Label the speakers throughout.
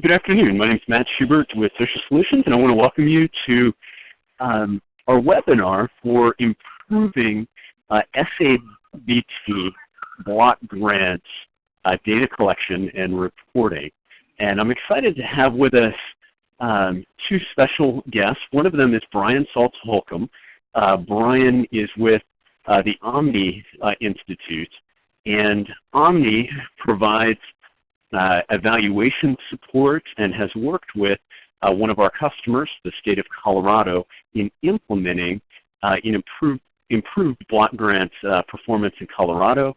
Speaker 1: Good afternoon. My name is Matt Schubert with Social Solutions, and I want to welcome you to our webinar for improving SAPT block grants data collection and reporting. And I'm excited to have with us two special guests. One of them is Brian Saltz-Holcomb. Brian is with the Omni Institute, and Omni provides evaluation support and has worked with one of our customers, the state of Colorado, in implementing improved block grant performance in Colorado.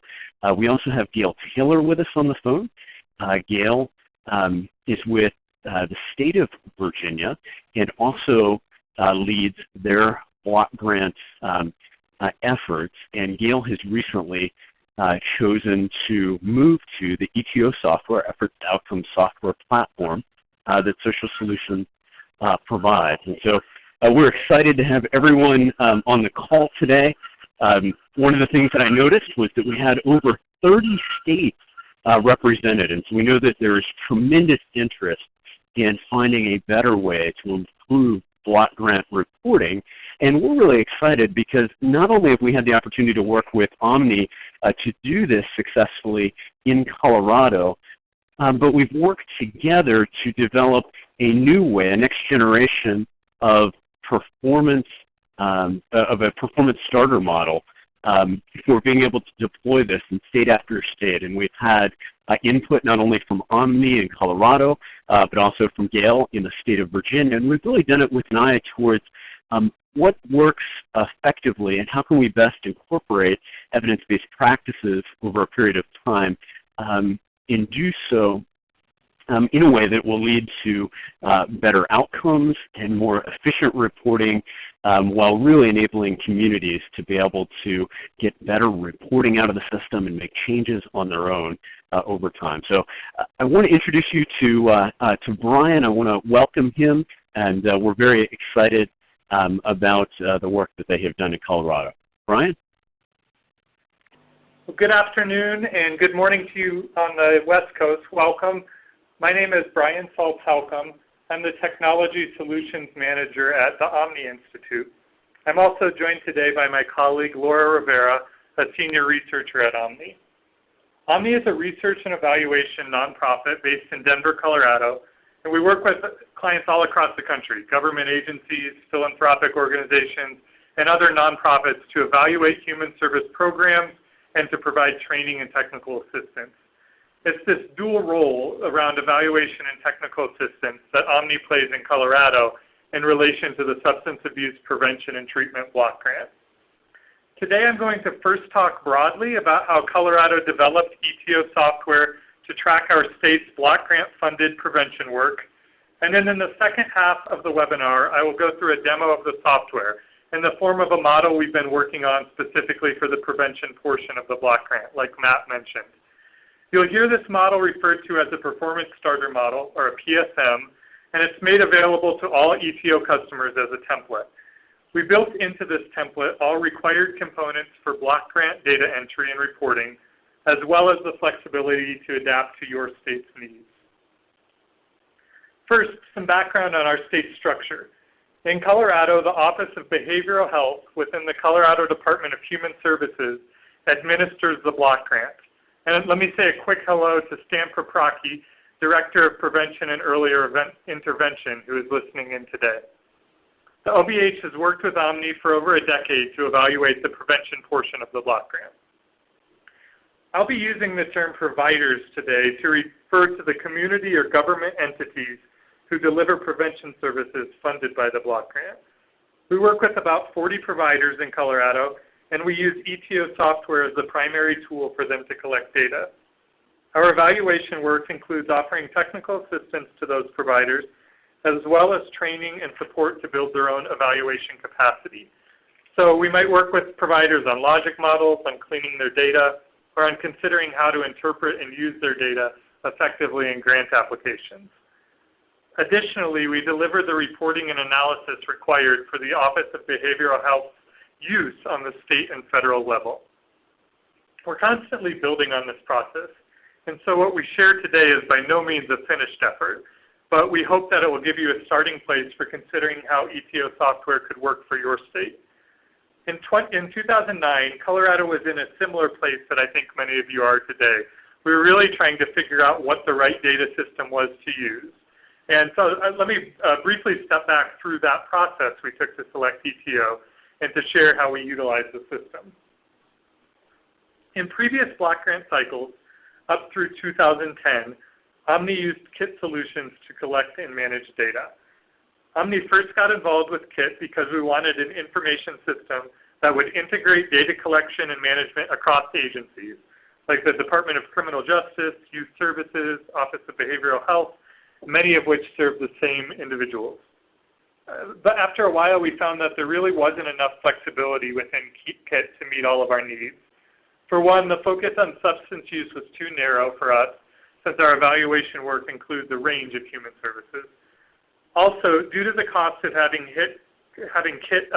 Speaker 1: We also have Gail Taylor with us on the phone. Gail is with the state of Virginia and also leads their block grant efforts. And Gail has recently chosen to move to the ETO software, Efforts to Outcomes software platform that Social Solutions provides. And so we're excited to have everyone on the call today. One of the things that I noticed was that we had over 30 states represented, and so we know that there is tremendous interest in finding a better way to improve block grant reporting. And we're really excited because not only have we had the opportunity to work with Omni to do this successfully in Colorado, but we've worked together to develop a new way, a next generation of performance, of a performance starter model for being able to deploy this in state after state. And we've had input not only from Omni in Colorado, but also from Gail in the state of Virginia. And we've really done it with an eye towards what works effectively and how can we best incorporate evidence-based practices over a period of time and do so in a way that will lead to better outcomes and more efficient reporting while really enabling communities to be able to get better reporting out of the system and make changes on their own over time. So I want to introduce you to Brian. I want to welcome him, and we're very excited about the work that they have done in Colorado. Brian?
Speaker 2: Well, good afternoon and good morning to you on the West Coast. Welcome. My name is Brian Saltz-Holcomb. I'm the Technology Solutions Manager at the Omni Institute. I'm also joined today by my colleague Laura Rivera, a Senior Researcher at Omni. Omni is a research and evaluation nonprofit based in Denver, Colorado, and we work with clients all across the country, government agencies, philanthropic organizations, and other nonprofits to evaluate human service programs and to provide training and technical assistance. It's this dual role around evaluation and technical assistance that Omni plays in Colorado in relation to the substance abuse prevention and treatment block grant. Today I'm going to first talk broadly about how Colorado developed ETO software to track our state's block grant funded prevention work. And then in the second half of the webinar, I will go through a demo of the software in the form of a model we've been working on specifically for the prevention portion of the block grant, like Matt mentioned. You'll hear this model referred to as a Performance Starter Model, or a PSM, and it's made available to all ETO customers as a template. We built into this template all required components for block grant data entry and reporting, as well as the flexibility to adapt to your state's needs. First, some background on our state structure. In Colorado, the Office of Behavioral Health within the Colorado Department of Human Services administers the block grant. And let me say a quick hello to Stan Paprocki, Director of Prevention and Earlier Intervention, who is listening in today. The OBH has worked with Omni for over a decade to evaluate the prevention portion of the block grant. I'll be using the term providers today to refer to the community or government entities who deliver prevention services funded by the block grant. We work with about 40 providers in Colorado, and we use ETO software as the primary tool for them to collect data. Our evaluation work includes offering technical assistance to those providers, as well as training and support to build their own evaluation capacity. So we might work with providers on logic models, on cleaning their data, or on considering how to interpret and use their data effectively in grant applications. Additionally, we deliver the reporting and analysis required for the Office of Behavioral Health's use on the state and federal level. We're constantly building on this process, and so what we share today is by no means a finished effort. but we hope that it will give you a starting place for considering how ETO software could work for your state. In 2009, Colorado was in a similar place that I think many of you are today. We were really trying to figure out what the right data system was to use. And so let me briefly step back through that process we took to select ETO and to share how we utilize the system. In previous block grant cycles, up through 2010, Omni used KIT solutions to collect and manage data. Omni first got involved with KIT because we wanted an information system that would integrate data collection and management across agencies, like the Department of Criminal Justice, Youth Services, Office of Behavioral Health, many of which serve the same individuals. But after a while, we found that there really wasn't enough flexibility within KIT to meet all of our needs. For one, the focus on substance use was too narrow for us, since our evaluation work includes a range of human services. Also, due to the cost of having KIT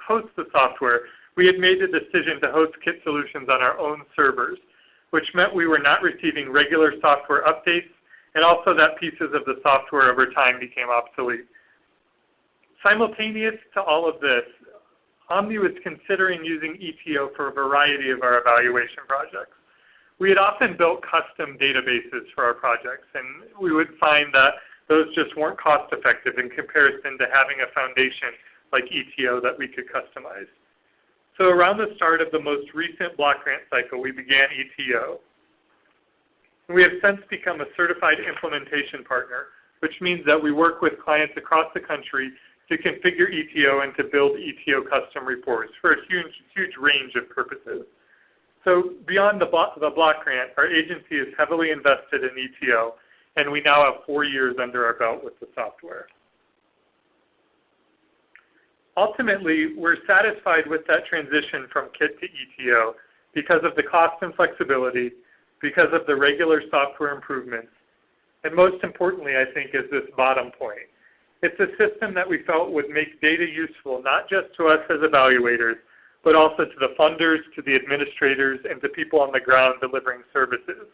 Speaker 2: host the software, we had made the decision to host KIT solutions on our own servers, which meant we were not receiving regular software updates, and also that pieces of the software over time became obsolete. Simultaneous to all of this, Omni was considering using ETO for a variety of our evaluation projects. We had often built custom databases for our projects, and we would find that those just weren't cost effective in comparison to having a foundation like ETO that we could customize. So around the start of the most recent block grant cycle, we began ETO. We have since become a certified implementation partner, which means that we work with clients across the country to configure ETO and to build ETO custom reports for a huge range of purposes. So beyond the block grant, our agency is heavily invested in ETO, and we now have 4 years under our belt with the software. Ultimately, we're satisfied with that transition from KIT to ETO because of the cost and flexibility, because of the regular software improvements, and most importantly, I think, is this bottom point. It's a system that we felt would make data useful not just to us as evaluators, but also to the funders, to the administrators, and to people on the ground delivering services,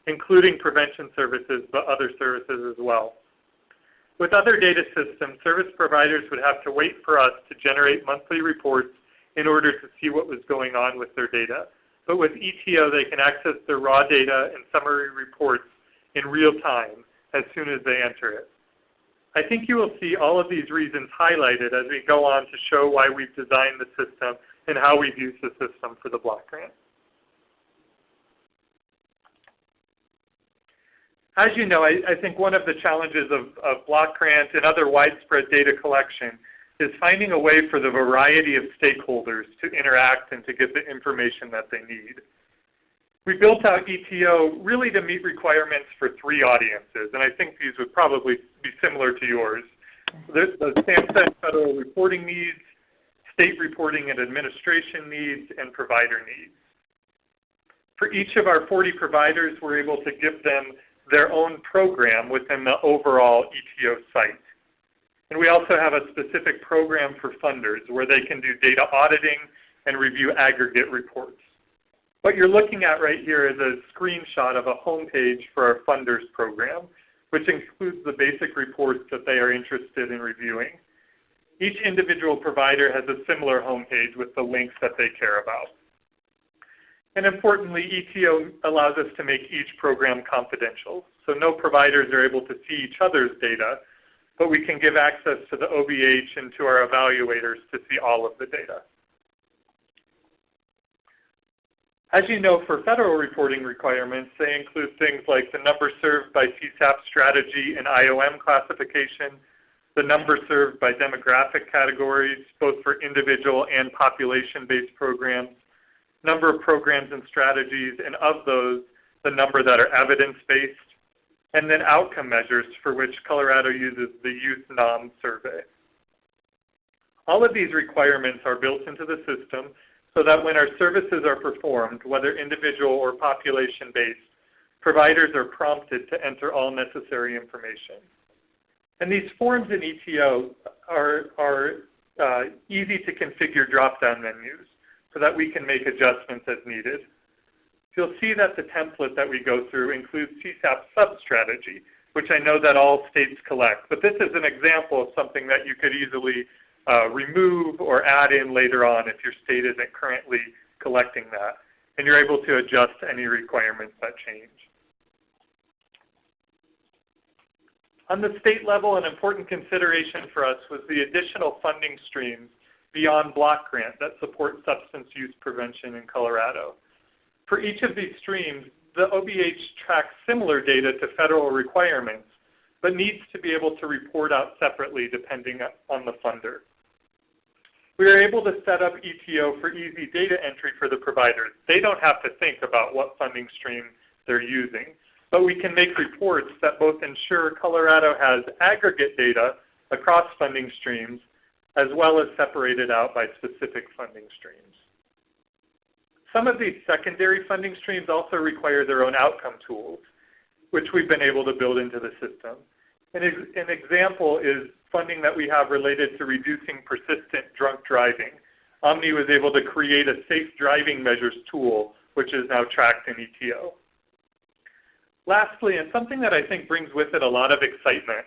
Speaker 2: including prevention services, but other services as well. With other data systems, service providers would have to wait for us to generate monthly reports in order to see what was going on with their data. But with ETO, they can access their raw data and summary reports in real time as soon as they enter it. I think you will see all of these reasons highlighted as we go on to show why we've designed the system and how we've used the system for the block grant. As you know, I think one of the challenges of block grant and other widespread data collection is finding a way for the variety of stakeholders to interact and to get the information that they need. We built out ETO really to meet requirements for 3 audiences, and I think these would probably be similar to yours. The SAPT federal reporting needs, state reporting and administration needs, and provider needs. For each of our 40 providers, we're able to give them their own program within the overall ETO site. And we also have a specific program for funders where they can do data auditing and review aggregate reports. What you're looking at right here is a screenshot of a homepage for our funders program, which includes the basic reports that they are interested in reviewing. Each individual provider has a similar homepage with the links that they care about. And importantly, ETO allows us to make each program confidential. So no providers are able to see each other's data, but we can give access to the OBH and to our evaluators to see all of the data. As you know, for federal reporting requirements, they include things like the number served by CSAP strategy and IOM classification, the number served by demographic categories, both for individual and population-based programs, number of programs and strategies, and of those, the number that are evidence-based, and then outcome measures for which Colorado uses the Youth NOM survey. All of these requirements are built into the system so that when our services are performed, whether individual or population-based, providers are prompted to enter all necessary information. And these forms in ETO are easy to configure drop-down menus so that we can make adjustments as needed. You'll see that the template that we go through includes CSAP sub-strategy, which I know that all states collect. But this is an example of something that you could easily remove or add in later on if your state isn't currently collecting that. And you're able to adjust any requirements that change. On the state level, an important consideration for us was the additional funding streams beyond block grant that support substance use prevention in Colorado. For each of these streams, the OBH tracks similar data to federal requirements, but needs to be able to report out separately depending on the funder. We are able to set up ETO for easy data entry for the providers. They don't have to think about what funding stream they're using, but we can make reports that both ensure Colorado has aggregate data across funding streams, as well as separated out by specific funding streams. Some of these secondary funding streams also require their own outcome tools, which we've been able to build into the system. An example is funding that we have related to reducing persistent drunk driving. Omni was able to create a safe driving measures tool, which is now tracked in ETO. Lastly, and something that I think brings with it a lot of excitement,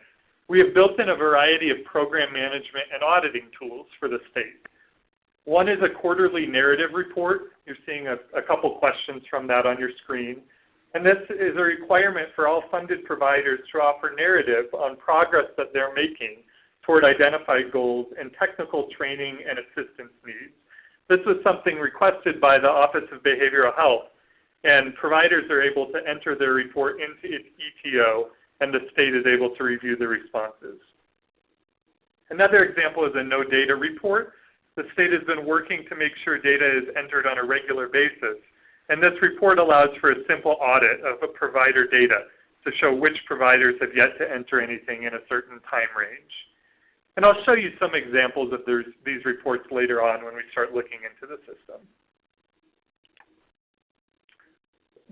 Speaker 2: we have built in a variety of program management and auditing tools for the state. One is a quarterly narrative report. You're seeing a couple questions from that on your screen. And this is a requirement for all funded providers to offer narrative on progress that they're making toward identified goals and technical training and assistance needs. This was something requested by the Office of Behavioral Health, and providers are able to enter their report into ETO, and the state is able to review the responses. Another example is a no data report. The state has been working to make sure data is entered on a regular basis. And this report allows for a simple audit of a provider data to show which providers have yet to enter anything in a certain time range. And I'll show you some examples of these reports later on when we start looking into the system.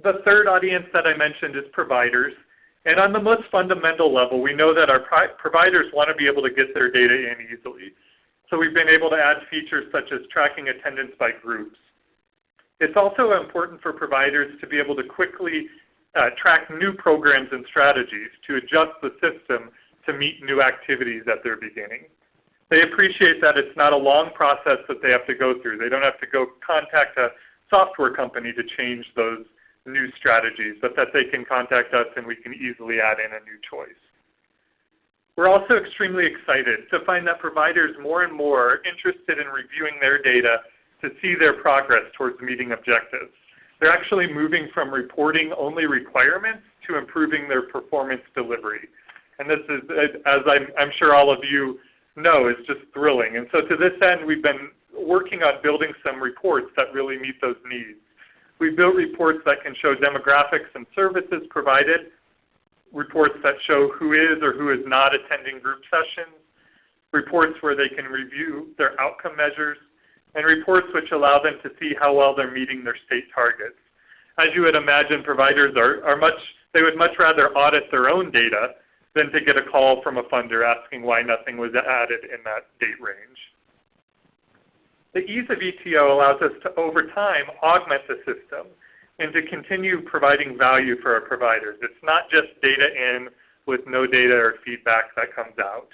Speaker 2: The third audience that I mentioned is providers. And on the most fundamental level, we know that our providers want to be able to get their data in easily. So we've been able to add features such as tracking attendance by groups. It's also important for providers to be able to quickly track new programs and strategies to adjust the system to meet new activities at their beginning. They appreciate that it's not a long process that they have to go through. They don't have to go contact a software company to change those new strategies, but that they can contact us and we can easily add in a new choice. We're also extremely excited to find that providers more and more are interested in reviewing their data to see their progress towards meeting objectives. They're actually moving from reporting only requirements to improving their performance delivery. And this is, as I'm sure all of you know, is just thrilling. And so to this end, we've been working on building some reports that really meet those needs. We've built reports that can show demographics and services provided, reports that show who is or who is not attending group sessions, reports where they can review their outcome measures, and reports which allow them to see how well they're meeting their state targets. As you would imagine, providers they would much rather audit their own data than to get a call from a funder asking why nothing was added in that date range. The ease of ETO allows us to, over time, augment the system and to continue providing value for our providers. It's not just data in with no data or feedback that comes out.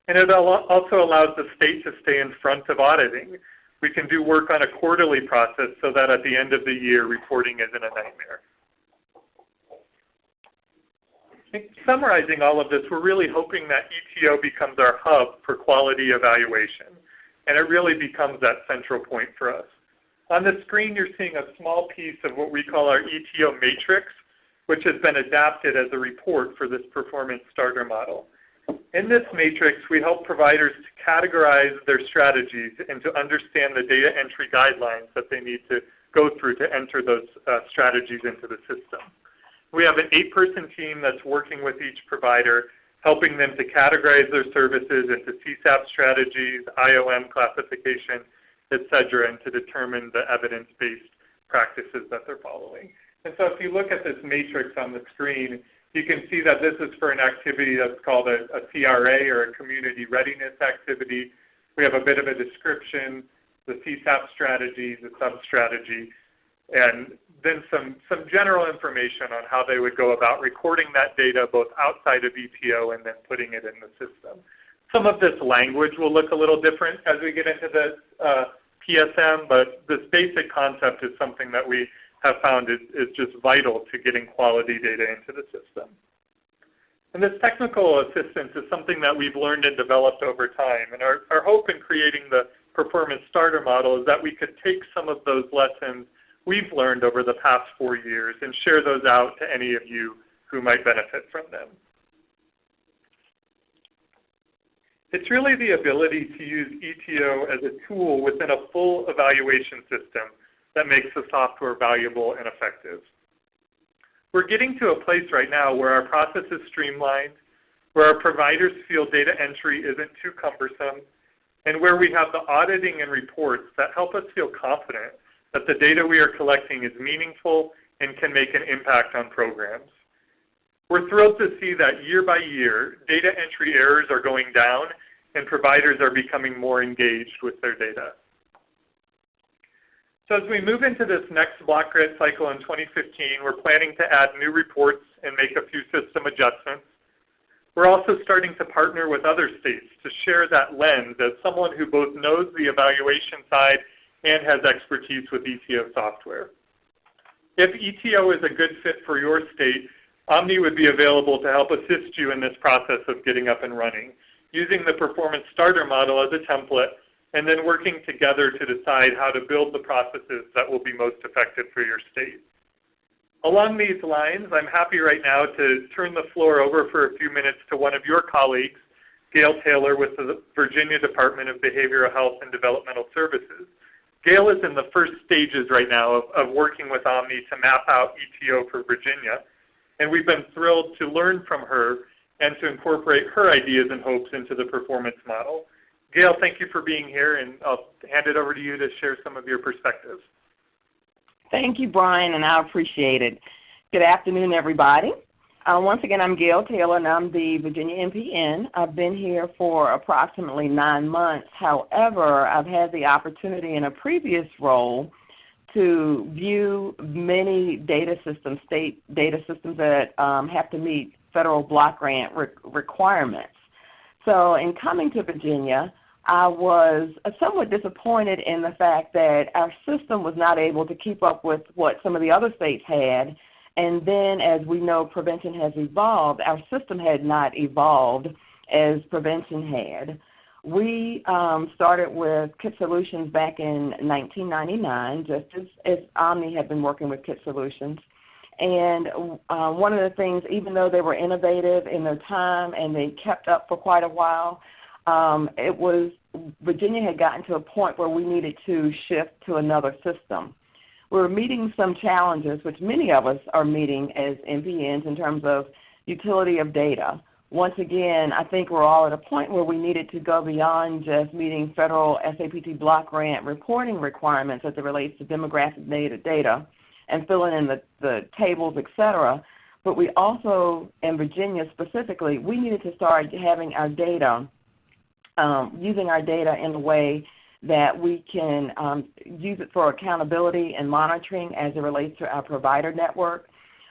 Speaker 2: And it also allows the state to stay in front of auditing. We can do work on a quarterly process so that at the end of the year, reporting isn't a nightmare. Summarizing all of this, we're really hoping that ETO becomes our hub for quality evaluation, and it really becomes that central point for us. On the screen, you're seeing a small piece of what we call our ETO matrix, which has been adapted as a report for this performance starter model. In this matrix, we help providers to categorize their strategies and to understand the data entry guidelines that they need to go through to enter those strategies into the system. We have an 8-person team that's working with each provider, helping them to categorize their services into CSAPT strategies, IOM classification, etc., and to determine the evidence-based practices that they're following. And so if you look at this matrix on the screen, you can see that this is for an activity that's called a CRA, or a community readiness activity. We have a bit of a description, the CSAPT strategy, the sub-strategy. and then some general information on how they would go about recording that data both outside of ETO and then putting it in the system. Some of this language will look a little different as we get into the PSM, but this basic concept is something that we have found is just vital to getting quality data into the system. And this technical assistance is something that we've learned and developed over time. And our hope in creating the performance starter model is that we could take some of those lessons we've learned over the past 4 years and share those out to any of you who might benefit from them. It's really the ability to use ETO as a tool within a full evaluation system that makes the software valuable and effective. We're getting to a place right now where our process is streamlined, where our providers feel data entry isn't too cumbersome, and where we have the auditing and reports that help us feel confident that the data we are collecting is meaningful and can make an impact on programs. We're thrilled to see that year by year, data entry errors are going down and providers are becoming more engaged with their data. So as we move into this next block grant cycle in 2015, we're planning to add new reports and make a few system adjustments. We're also starting to partner with other states to share that lens as someone who both knows the evaluation side and has expertise with ETO software. If ETO is a good fit for your state, Omni would be available to help assist you in this process of getting up and running, using the performance starter model as a template, and then working together to decide how to build the processes that will be most effective for your state. Along these lines, I'm happy right now to turn the floor over for a few minutes to one of your colleagues, Gail Taylor with the Virginia Department of Behavioral Health and Developmental Services. Gail is in the first stages right now of working with Omni to map out ETO for Virginia, and we've been thrilled to learn from her and to incorporate her ideas and hopes into the performance model. Gail, thank you for being here, and I'll hand it over to you to share some of your perspectives.
Speaker 3: Thank you, Brian, and I appreciate it. Good afternoon, everybody. Once again, I'm Gail Taylor, and I'm the Virginia MPN. I've been here for approximately 9 months. However, I've had the opportunity in a previous role to view many data systems, state data systems that have to meet federal block grant requirements. So in coming to Virginia, I was somewhat disappointed in the fact that our system was not able to keep up with what some of the other states had. And then, as we know, prevention has evolved. Our system had not evolved as prevention had. We started with Kit Solutions back in 1999, just as Omni had been working with Kit Solutions. And one of the things, even though they were innovative in their time and they kept up for quite a while, Virginia had gotten to a point where we needed to shift to another system. We were meeting some challenges, which many of us are meeting as MPNs in terms of utility of data. Once again, I think we're all at a point where we needed to go beyond just meeting federal SAPT block grant reporting requirements as it relates to demographic data and filling in the tables, et cetera. But we also, in Virginia specifically, we needed to start having our data, using our data in a way that we can use it for accountability and monitoring as it relates to our provider network.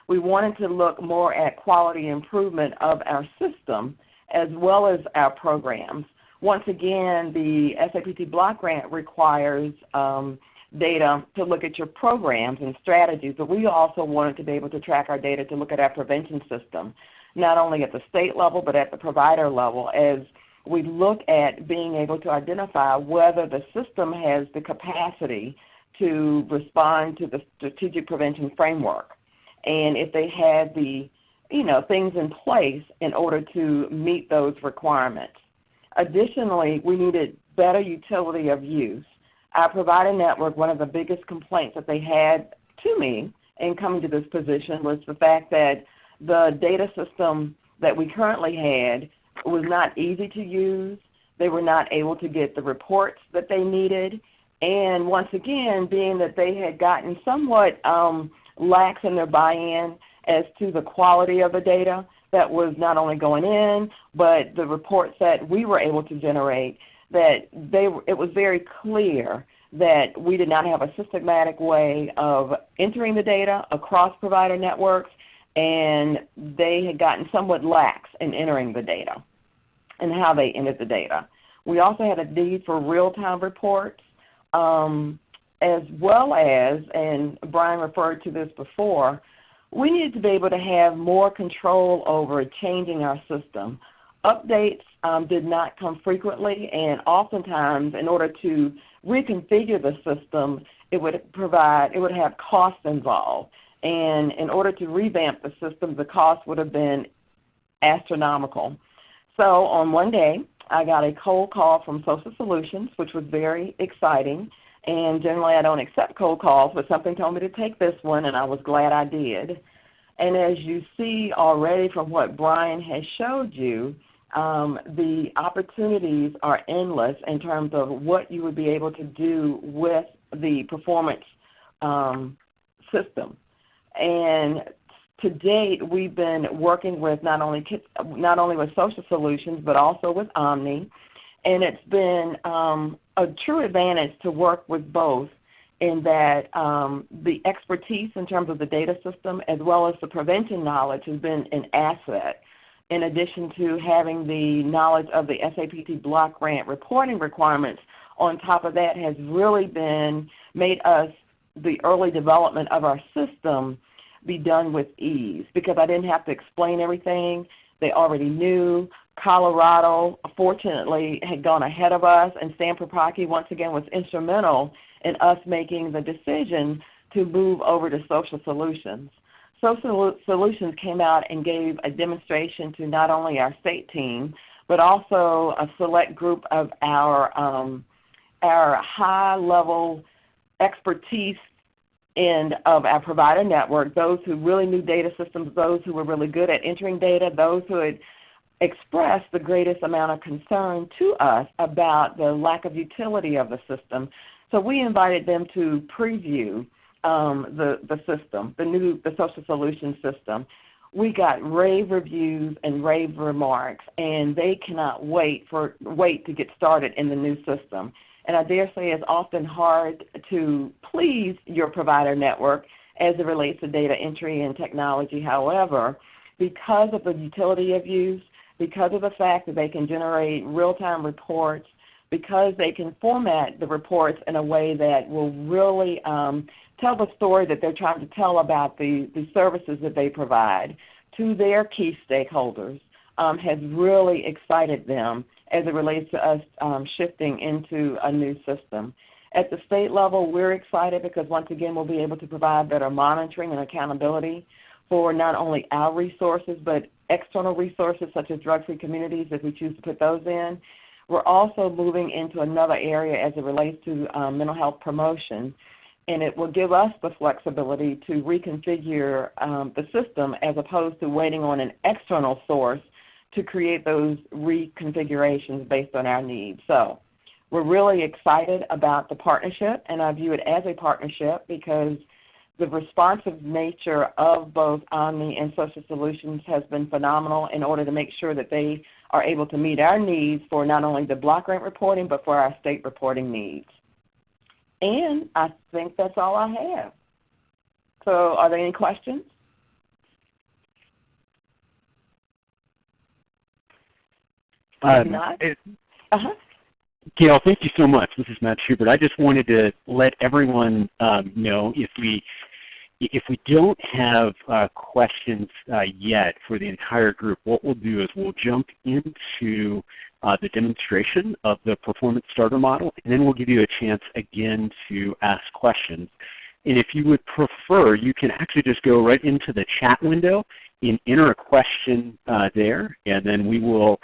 Speaker 3: We wanted to look more at quality improvement of our system as well as our programs. Once again, the SAPT block grant requires data to look at your programs and strategies, but we also wanted to be able to track our data to look at our prevention system, not only at the state level but at the provider level, as we look at being able to identify whether the system has the capacity to respond to the strategic prevention framework, and if they had the things in place in order to meet those requirements. Additionally, we needed better utility of use. Our provider network, one of the biggest complaints that they had to me in coming to this position was the fact that the data system that we currently had was not easy to use. They were not able to get the reports that they needed. And once again, being that they had gotten somewhat lax in their buy-in as to the quality of the data that was not only going in, but the reports that we were able to generate, that it was very clear that we did not have a systematic way of entering the data across provider networks, and they had gotten somewhat lax in entering the data and how they entered the data. We also had a need for real-time reports, as well as, and Brian referred to this before, we needed to be able to have more control over changing our system. Updates did not come frequently, and oftentimes in order to reconfigure the system, it would have costs involved. And in order to revamp the system, the cost would have been astronomical. So on one day, I got a cold call from Social Solutions, which was very exciting. And generally I don't accept cold calls, but something told me to take this one, and I was glad I did. And as you see already from what Brian has showed you, the opportunities are endless in terms of what you would be able to do with the performance system. And to date, we've been working with not only with Social Solutions, but also with Omni. And it's been a true advantage to work with both, in that the expertise in terms of the data system as well as the prevention knowledge has been an asset, in addition to having the knowledge of the SAPT block grant reporting requirements. On top of that has really made us, the early development of our system, be done with ease, because I didn't have to explain everything. They already knew. Colorado, fortunately, had gone ahead of us, and Sam Propaki once again was instrumental in us making the decision to move over to Social Solutions. Social Solutions came out and gave a demonstration to not only our state team, but also a select group of our high-level expertise of our provider network, those who really knew data systems, those who were really good at entering data, those who had expressed the greatest amount of concern to us about the lack of utility of the system. So we invited them to preview the system, the Social Solutions system. We got rave reviews and rave remarks, and they cannot wait to get started in the new system. And I dare say it's often hard to please your provider network as it relates to data entry and technology. However, because of the utility of use, because of the fact that they can generate real-time reports, because they can format the reports in a way that will really tell the story that they're trying to tell about the services that they provide to their key stakeholders, has really excited them as it relates to us shifting into a new system. At the state level, we're excited because once again we'll be able to provide better monitoring and accountability for not only our resources but external resources such as drug-free communities if we choose to put those in. We're also moving into another area as it relates to mental health promotion, and it will give us the flexibility to reconfigure the system as opposed to waiting on an external source to create those reconfigurations based on our needs. So we're really excited about the partnership, and I view it as a partnership because the responsive nature of both Omni and Social Solutions has been phenomenal in order to make sure that they are able to meet our needs for not only the block grant reporting but for our state reporting needs. And I think that's all I have. So are there any questions? Not?
Speaker 1: Gail, thank you so much. This is Matt Schubert. I just wanted to let everyone know if we don't have questions yet for the entire group, what we'll do is we'll jump into the demonstration of the performance starter model, and then we'll give you a chance again to ask questions. And if you would prefer, you can actually just go right into the chat window and enter a question there, and then we will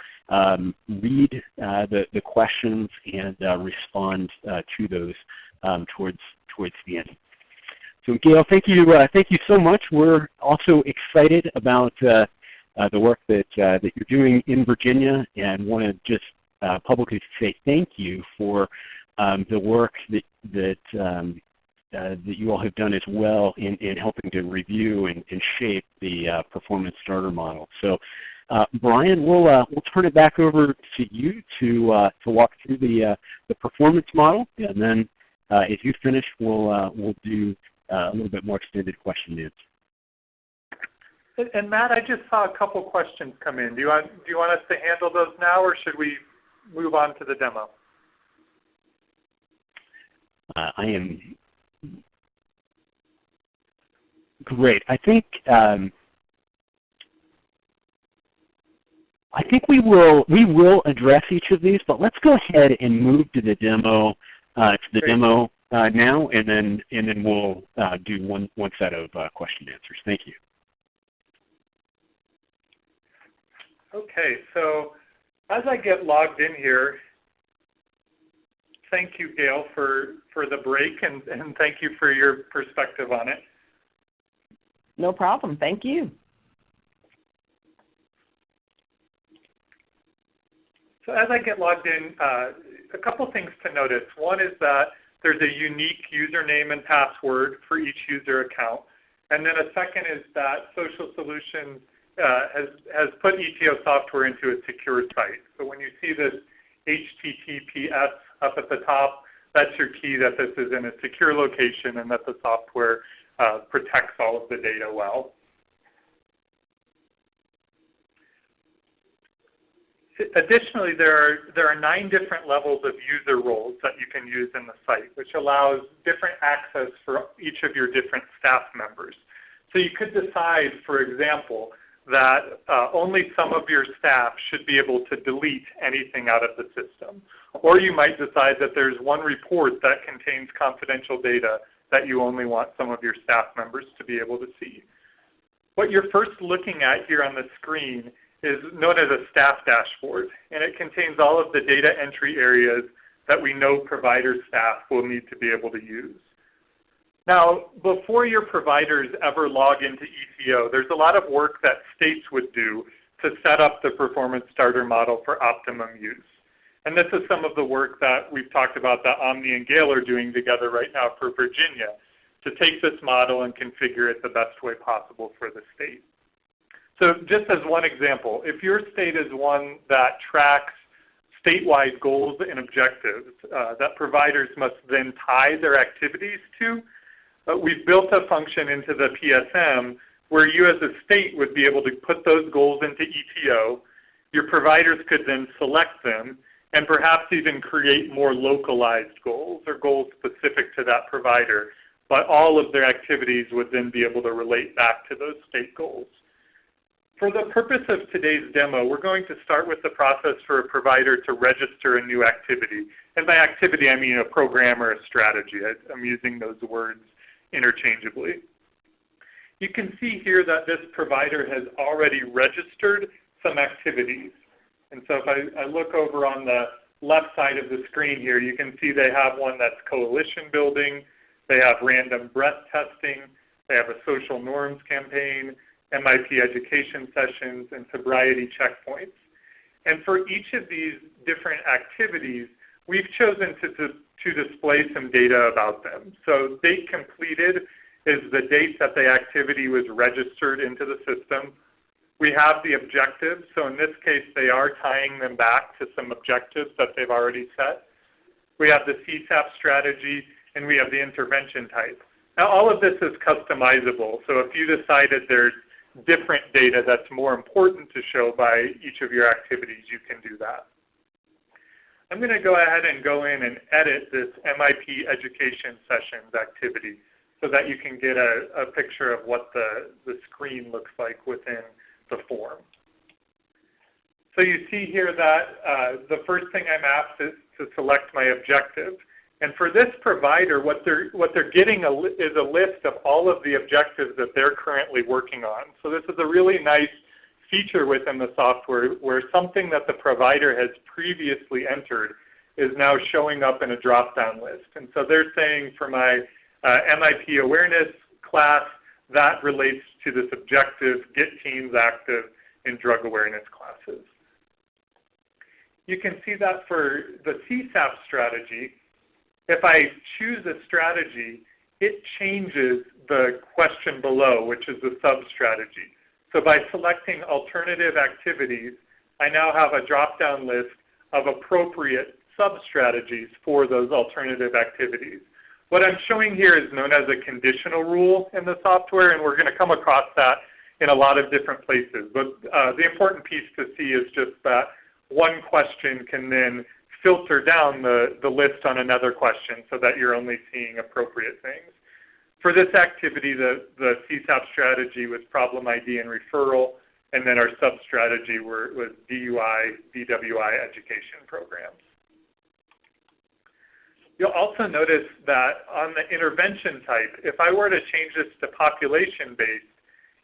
Speaker 1: read the questions and respond to those towards the end. So Gail, thank you so much. We're also excited about the work that you're doing in Virginia, and want to just publicly say thank you for the work that you all have done as well in helping to review and shape the performance starter model. So Brian, we'll turn it back over to you to walk through the performance model, and then If you finish, we'll do a little bit more extended question and answer.
Speaker 2: And Matt, I just saw a couple questions come in. Do you want us to handle those now, or should we move on to the demo?
Speaker 1: I am great. I think we will address each of these, but let's go ahead and move to the demo now, and then we'll do one set of question and answers. Thank you.
Speaker 2: Okay, so as I get logged in here, thank you, Gail, for the break, and thank you for your perspective on it.
Speaker 3: No problem. Thank you.
Speaker 2: So as I get logged in, a couple things to notice. One is that there's a unique username and password for each user account. And then a second is that Social Solutions has put ETO software into a secure site. So when you see this HTTPS up at the top, that's your key that this is in a secure location and that the software protects all of the data well. Additionally, there are 9 different levels of user roles that you can use in the site, which allows different access for each of your different staff members. So you could decide, for example, that only some of your staff should be able to delete anything out of the system. Or you might decide that there's one report that contains confidential data that you only want some of your staff members to be able to see. What you're first looking at here on the screen is known as a staff dashboard, and it contains all of the data entry areas that we know provider staff will need to be able to use. Now, before your providers ever log into ETO, there's a lot of work that states would do to set up the performance starter model for optimum use. And this is some of the work that we've talked about that Omni and Gail are doing together right now for Virginia to take this model and configure it the best way possible for the state. So just as one example, if your state is one that tracks statewide goals and objectives that providers must then tie their activities to, we've built a function into the PSM where you as a state would be able to put those goals into ETO. Your providers could then select them and perhaps even create more localized goals or goals specific to that provider. But all of their activities would then be able to relate back to those state goals. For the purpose of today's demo, we're going to start with the process for a provider to register a new activity. And by activity, I mean a program or a strategy. I'm using those words interchangeably. You can see here that this provider has already registered some activities. And so if I look over on the left side of the screen here, you can see they have one that's coalition building, they have random breath testing, they have a social norms campaign, MIP education sessions, and sobriety checkpoints. And for each of these different activities, we've chosen to display some data about them. So date completed is the date that the activity was registered into the system. We have the objectives, so in this case they are tying them back to some objectives that they've already set. We have the CSAPT strategy, and we have the intervention type. Now all of this is customizable, so if you decided there's different data that's more important to show by each of your activities, you can do that. I'm going to go ahead and go in and edit this MIP education sessions activity so that you can get a picture of what the screen looks like within the form. So you see here that the first thing I'm asked is to select my objective. And for this provider, what they're getting is a list of all of the objectives that they're currently working on. So this is a really nice feature within the software where something that the provider has previously entered is now showing up in a drop-down list. And so they're saying for my MIP awareness class, that relates to this objective, get teams active in drug awareness classes. You can see that for the CSAPT strategy, if I choose a strategy, it changes the question below, which is the sub-strategy. So by selecting alternative activities, I now have a drop-down list of appropriate sub-strategies for those alternative activities. What I'm showing here is known as a conditional rule in the software, and we're going to come across that in a lot of different places. But the important piece to see is just that one question can then filter down the list on another question so that you're only seeing appropriate things. For this activity, the CSAPT strategy was problem ID and referral, and then our sub-strategy was DUI, DWI education programs. You'll also notice that on the intervention type, if I were to change this to population-based,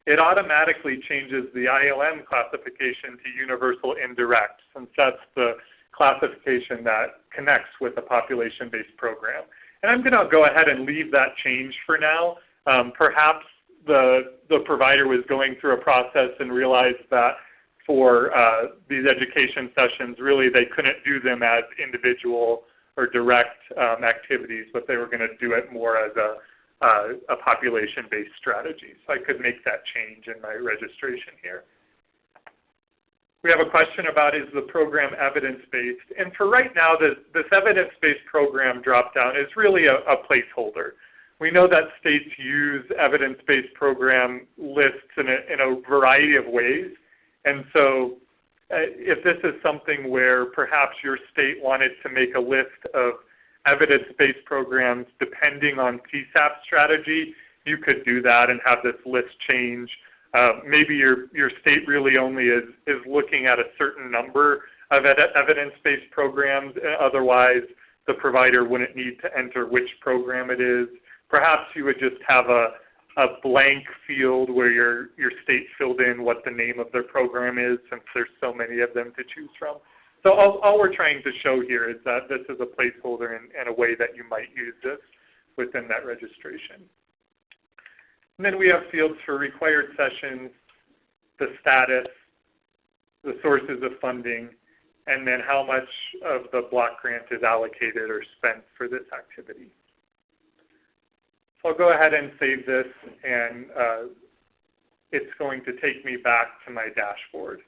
Speaker 2: it automatically changes the ILM classification to universal indirect, since that's the classification that connects with a population-based program. And I'm going to go ahead and leave that change for now. Perhaps the provider was going through a process and realized that for these education sessions, really they couldn't do them as individual or direct activities, but they were going to do it more as a population-based strategy. So I could make that change in my registration here. We have a question about, is the program evidence-based? And for right now, this evidence-based program dropdown is really a placeholder. We know that states use evidence-based program lists in a variety of ways. And so if this is something where perhaps your state wanted to make a list of evidence-based programs depending on CSAPT strategy, you could do that and have this list change. Maybe your state really only is looking at a certain number of evidence-based programs. Otherwise, the provider wouldn't need to enter which program it is. Perhaps you would just have a blank field where your state filled in what the name of their program is, since there's so many of them to choose from. So all we're trying to show here is that this is a placeholder and a way that you might use this within that registration. And then we have fields for required sessions, the status, the sources of funding, and then how much of the block grant is allocated or spent for this activity. So I'll go ahead and save this, and it's going to take me back to my dashboard.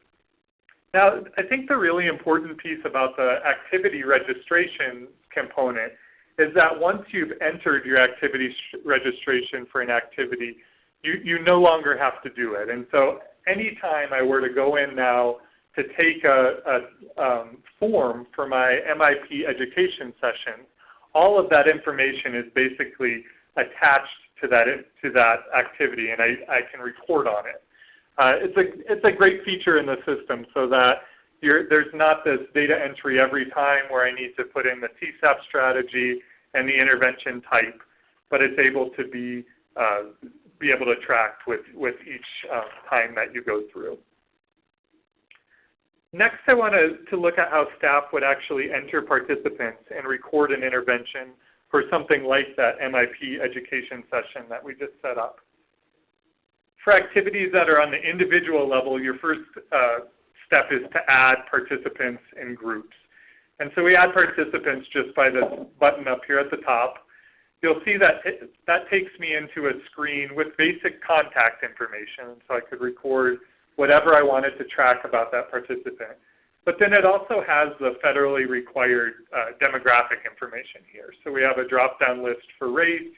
Speaker 2: Now, I think the really important piece about the activity registration component is that once you've entered your activity registration for an activity, you no longer have to do it. And so anytime I were to go in now to take a form for my MIP education session, all of that information is basically attached to that activity, and I can report on it. It's a great feature in the system, so that there's not this data entry every time where I need to put in the CSAPT strategy and the intervention type, but it's able to be able to track with each time that you go through. Next, I want to look at how staff would actually enter participants and record an intervention for something like that MIP education session that we just set up. For activities that are on the individual level, your first step is to add participants in groups. And so we add participants just by this button up here at the top. You'll see that that takes me into a screen with basic contact information. So I could record whatever I wanted to track about that participant. But then it also has the federally required demographic information here. So we have a drop-down list for race,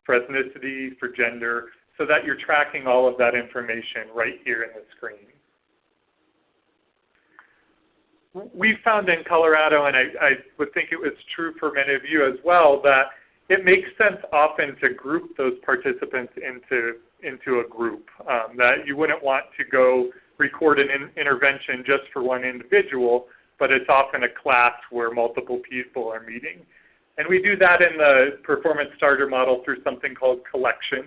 Speaker 2: for ethnicity, for gender, so that you're tracking all of that information right here in the screen. We found in Colorado, and I would think it was true for many of you as well, that it makes sense often to group those participants into a group, that you wouldn't want to go record an intervention just for one individual, but it's often a class where multiple people are meeting. And we do that in the performance starter model through something called collection.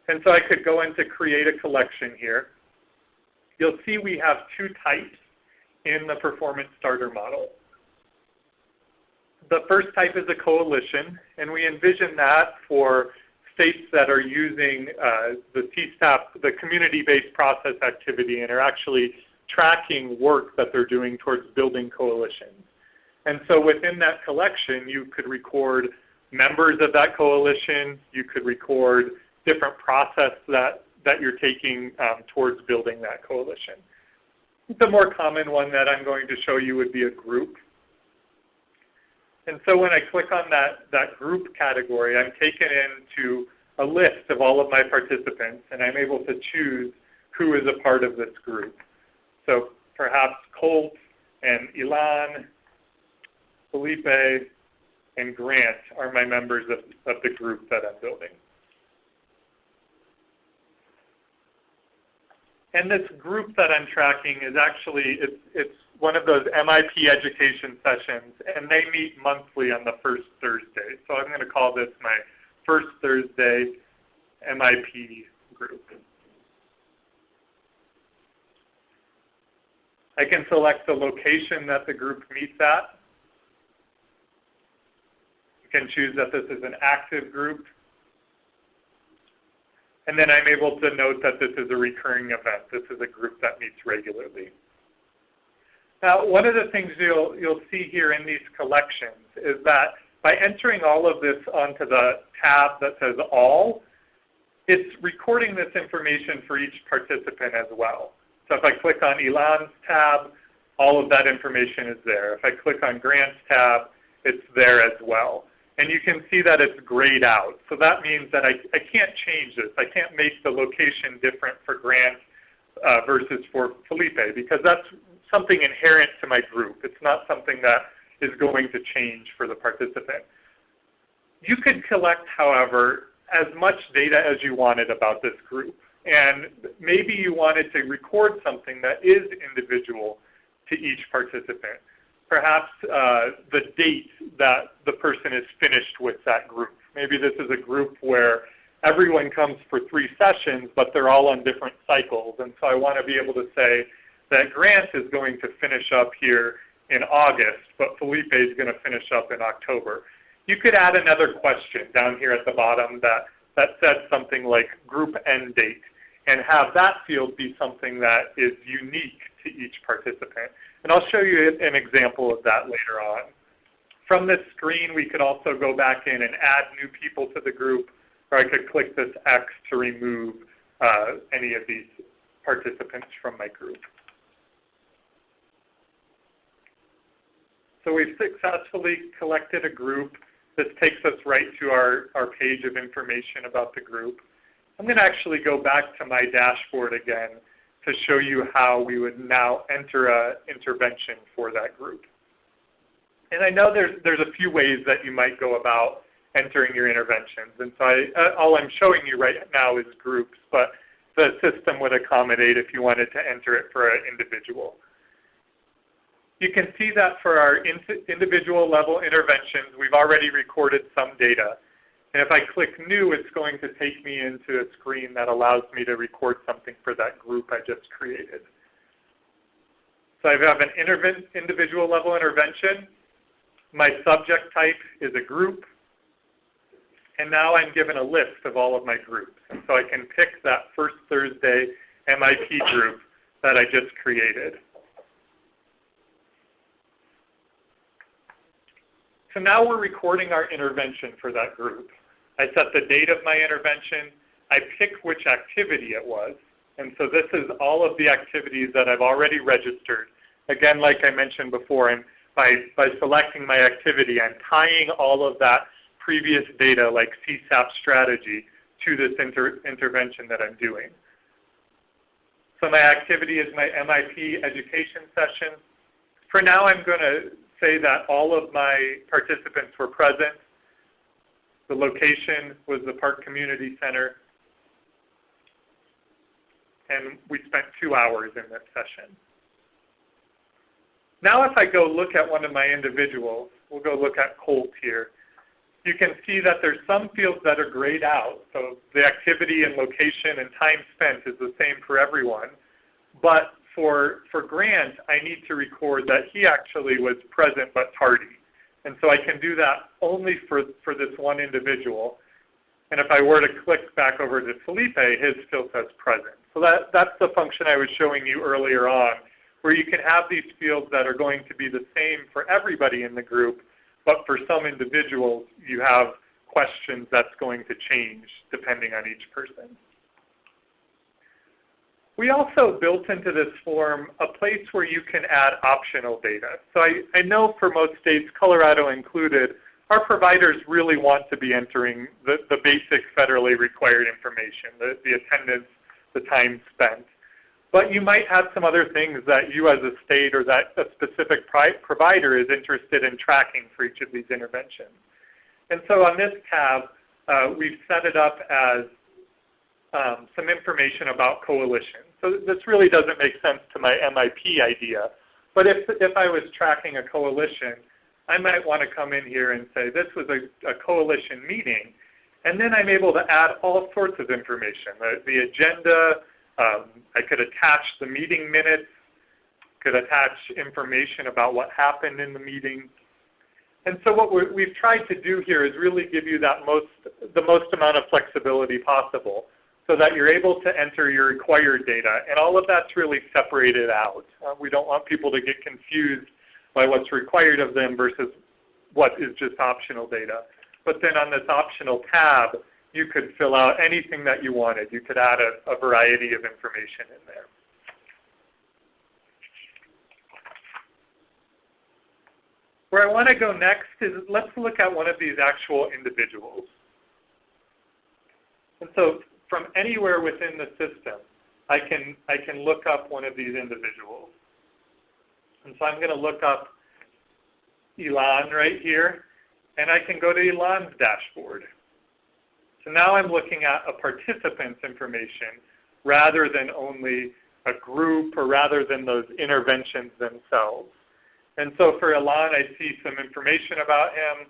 Speaker 2: And so I could go into create a collection here. You'll see we have two types in the performance starter model. The first type is a coalition, and we envision that for states that are using the TSAP, the community-based process activity, and are actually tracking work that they're doing towards building coalitions. And so within that collection, you could record members of that coalition. You could record different process that you're taking towards building that coalition. The more common one that I'm going to show you would be a group. And so when I click on that group category, I'm taken into a list of all of my participants, and I'm able to choose who is a part of this group. So perhaps Colt and Ilan, Felipe, and Grant are my members of the group that I'm building. And this group that I'm tracking is actually, it's one of those MIP education sessions, and they meet monthly on the first Thursday. So I'm going to call this my first Thursday MIP group. I can select the location that the group meets at. You can choose that this is an active group. And then I'm able to note that this is a recurring event. This is a group that meets regularly. Now, one of the things you'll see here in these collections is that by entering all of this onto the tab that says All, it's recording this information for each participant as well. So if I click on Ilan's tab, all of that information is there. If I click on Grant's tab, it's there as well. And you can see that it's grayed out. So that means that I can't change this. I can't make the location different for Grant versus for Felipe, because that's something inherent to my group. It's not something that is going to change for the participant. You could collect, however, as much data as you wanted about this group. And maybe you wanted to record something that is individual to each participant. Perhaps the date that the person is finished with that group. Maybe this is a group where everyone comes for 3 sessions, but they're all on different cycles. And so I want to be able to say that Grant is going to finish up here in August, but Felipe is going to finish up in October. You could add another question down here at the bottom that said something like group end date, and have that field be something that is unique to each participant. And I'll show you an example of that later on. From this screen, we could also go back in and add new people to the group, or I could click this X to remove any of these participants from my group. So we've successfully collected a group. This takes us right to our page of information about the group. I'm going to actually go back to my dashboard again to show you how we would now enter an intervention for that group. And I know there's a few ways that you might go about entering your interventions. And so all I'm showing you right now is groups, but the system would accommodate if you wanted to enter it for an individual. You can see that for our individual level interventions, we've already recorded some data. And if I click New, it's going to take me into a screen that allows me to record something for that group I just created. So I have an individual level intervention. My subject type is a group. And now I'm given a list of all of my groups. And so I can pick that first Thursday MIP group that I just created. So now we're recording our intervention for that group. I set the date of my intervention. I pick which activity it was. And so this is all of the activities that I've already registered. Again, like I mentioned before, and by selecting my activity, I'm tying all of that previous data, like SAPT strategy, to this intervention that I'm doing. So my activity is my MIP education session. For now, I'm going to say that all of my participants were present. The location was the Park Community Center. And we spent 2 hours in this session. Now if I go look at one of my individuals, we'll go look at Colt here. You can see that there's some fields that are grayed out. So the activity and location and time spent is the same for everyone. But for Grant, I need to record that he actually was present but tardy. And so I can do that only for this one individual. And if I were to click back over to Felipe, his still says present. So that's the function I was showing you earlier on, where you can have these fields that are going to be the same for everybody in the group, but for some individuals, you have questions that's going to change depending on each person. We also built into this form a place where you can add optional data. So I know for most states, Colorado included, our providers really want to be entering the basic federally required information, the attendance, the time spent. But you might have some other things that you as a state or that a specific provider is interested in tracking for each of these interventions. And so on this tab, we've set it up as some information about coalitions. So this really doesn't make sense to my MIP idea. But if I was tracking a coalition, I might want to come in here and say this was a coalition meeting. And then I'm able to add all sorts of information, the agenda. I could attach the meeting minutes, could attach information about what happened in the meeting. And so what we've tried to do here is really give you the most amount of flexibility possible so that you're able to enter your required data. And all of that's really separated out. We don't want people to get confused by what's required of them versus what is just optional data. But then on this optional tab, you could fill out anything that you wanted. You could add a variety of information in there. Where I want to go next is let's look at one of these actual individuals. And so from anywhere within the system, I can look up one of these individuals. And so I'm going to look up Elan right here, and I can go to Elan's dashboard. So now I'm looking at a participant's information rather than only a group or rather than those interventions themselves. And so for Elan, I see some information about him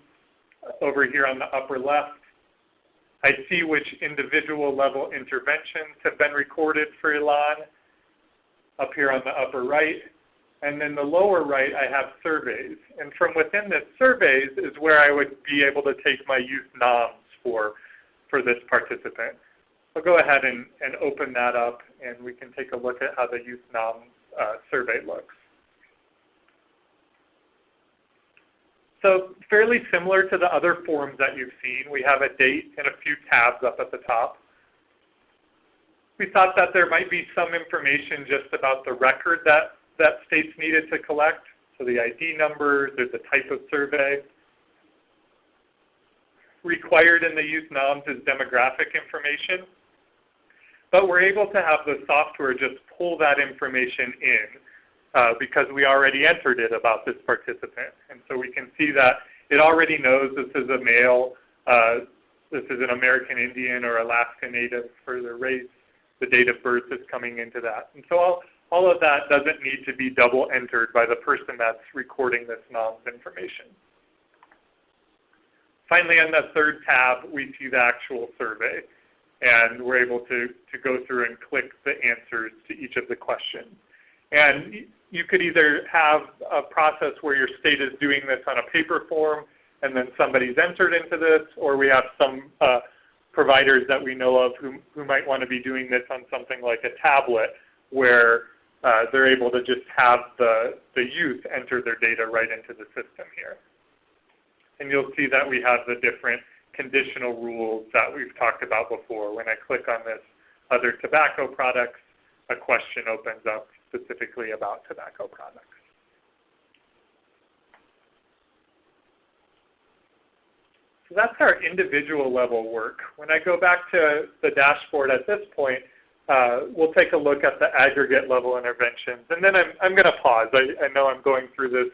Speaker 2: over here on the upper left. I see which individual level interventions have been recorded for Elan up here on the upper right. And then the lower right, I have surveys. And from within this surveys is where I would be able to take my youth noms for this participant. I'll go ahead and open that up, and we can take a look at how the youth nom survey looks. So fairly similar to the other forms that you've seen, we have a date and a few tabs up at the top. We thought that there might be some information just about the record that states needed to collect. So the ID number, there's a type of survey. Required in the youth noms is demographic information. But we're able to have the software just pull that information in because we already entered it about this participant. And so we can see that it already knows this is a male, this is an American Indian or Alaska Native for their race. The date of birth is coming into that. And so all of that doesn't need to be double entered by the person that's recording this noms information. Finally, on the third tab, we see the actual survey. And we're able to go through and click the answers to each of the questions. And you could either have a process where your state is doing this on a paper form and then somebody's entered into this, or we have some providers that we know of who might want to be doing this on something like a tablet where they're able to just have the youth enter their data right into the system here. And you'll see that we have the different conditional rules that we've talked about before. When I click on this other tobacco products, a question opens up specifically about tobacco products. So that's our individual level work. When I go back to the dashboard at this point, we'll take a look at the aggregate level interventions. And then I'm going to pause. I know I'm going through this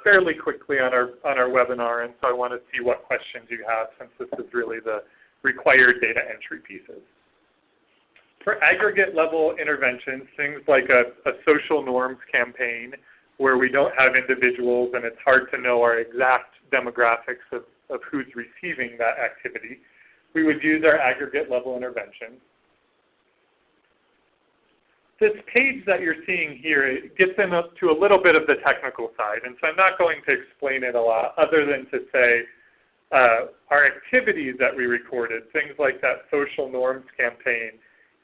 Speaker 2: fairly quickly on our webinar, and so I want to see what questions you have since this is really the required data entry pieces. For aggregate level interventions, things like a social norms campaign where we don't have individuals and it's hard to know our exact demographics of who's receiving that activity, we would use our aggregate level interventions. This page that you're seeing here, it gets into a little bit of the technical side, and so I'm not going to explain it a lot other than to say our activities that we recorded, things like that social norms campaign,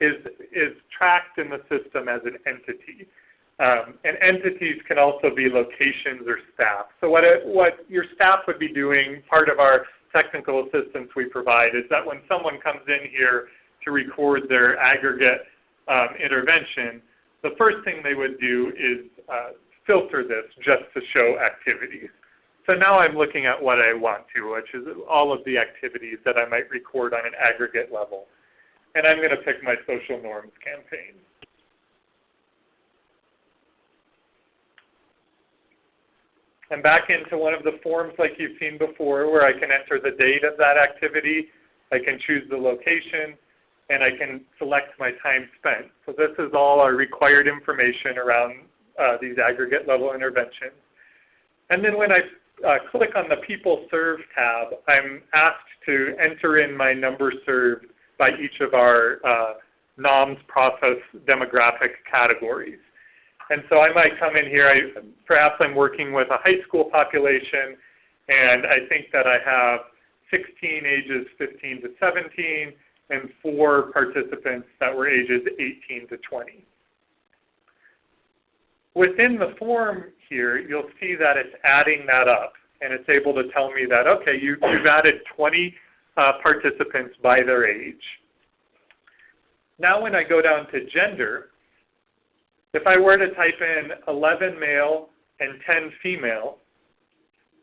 Speaker 2: is tracked in the system as an entity. And entities can also be locations or staff. So what your staff would be doing, part of our technical assistance we provide, is that when someone comes in here to record their aggregate intervention, the first thing they would do is filter this just to show activities. So now I'm looking at what I want to, which is all of the activities that I might record on an aggregate level. And I'm going to pick my social norms campaign. I'm back into one of the forms like you've seen before where I can enter the date of that activity, I can choose the location, and I can select my time spent. So this is all our required information around these aggregate level interventions. And then when I click on the People Served tab, I'm asked to enter in my number served by each of our NOMS process demographic categories. And so I might come in here, perhaps I'm working with a high school population, and I think that I have 16 ages 15 to 17, and 4 participants that were ages 18 to 20. Within the form here, you'll see that it's adding that up, and it's able to tell me that, okay, you've added 20 participants by their age. Now when I go down to gender, if I were to type in 11 male and 10 female,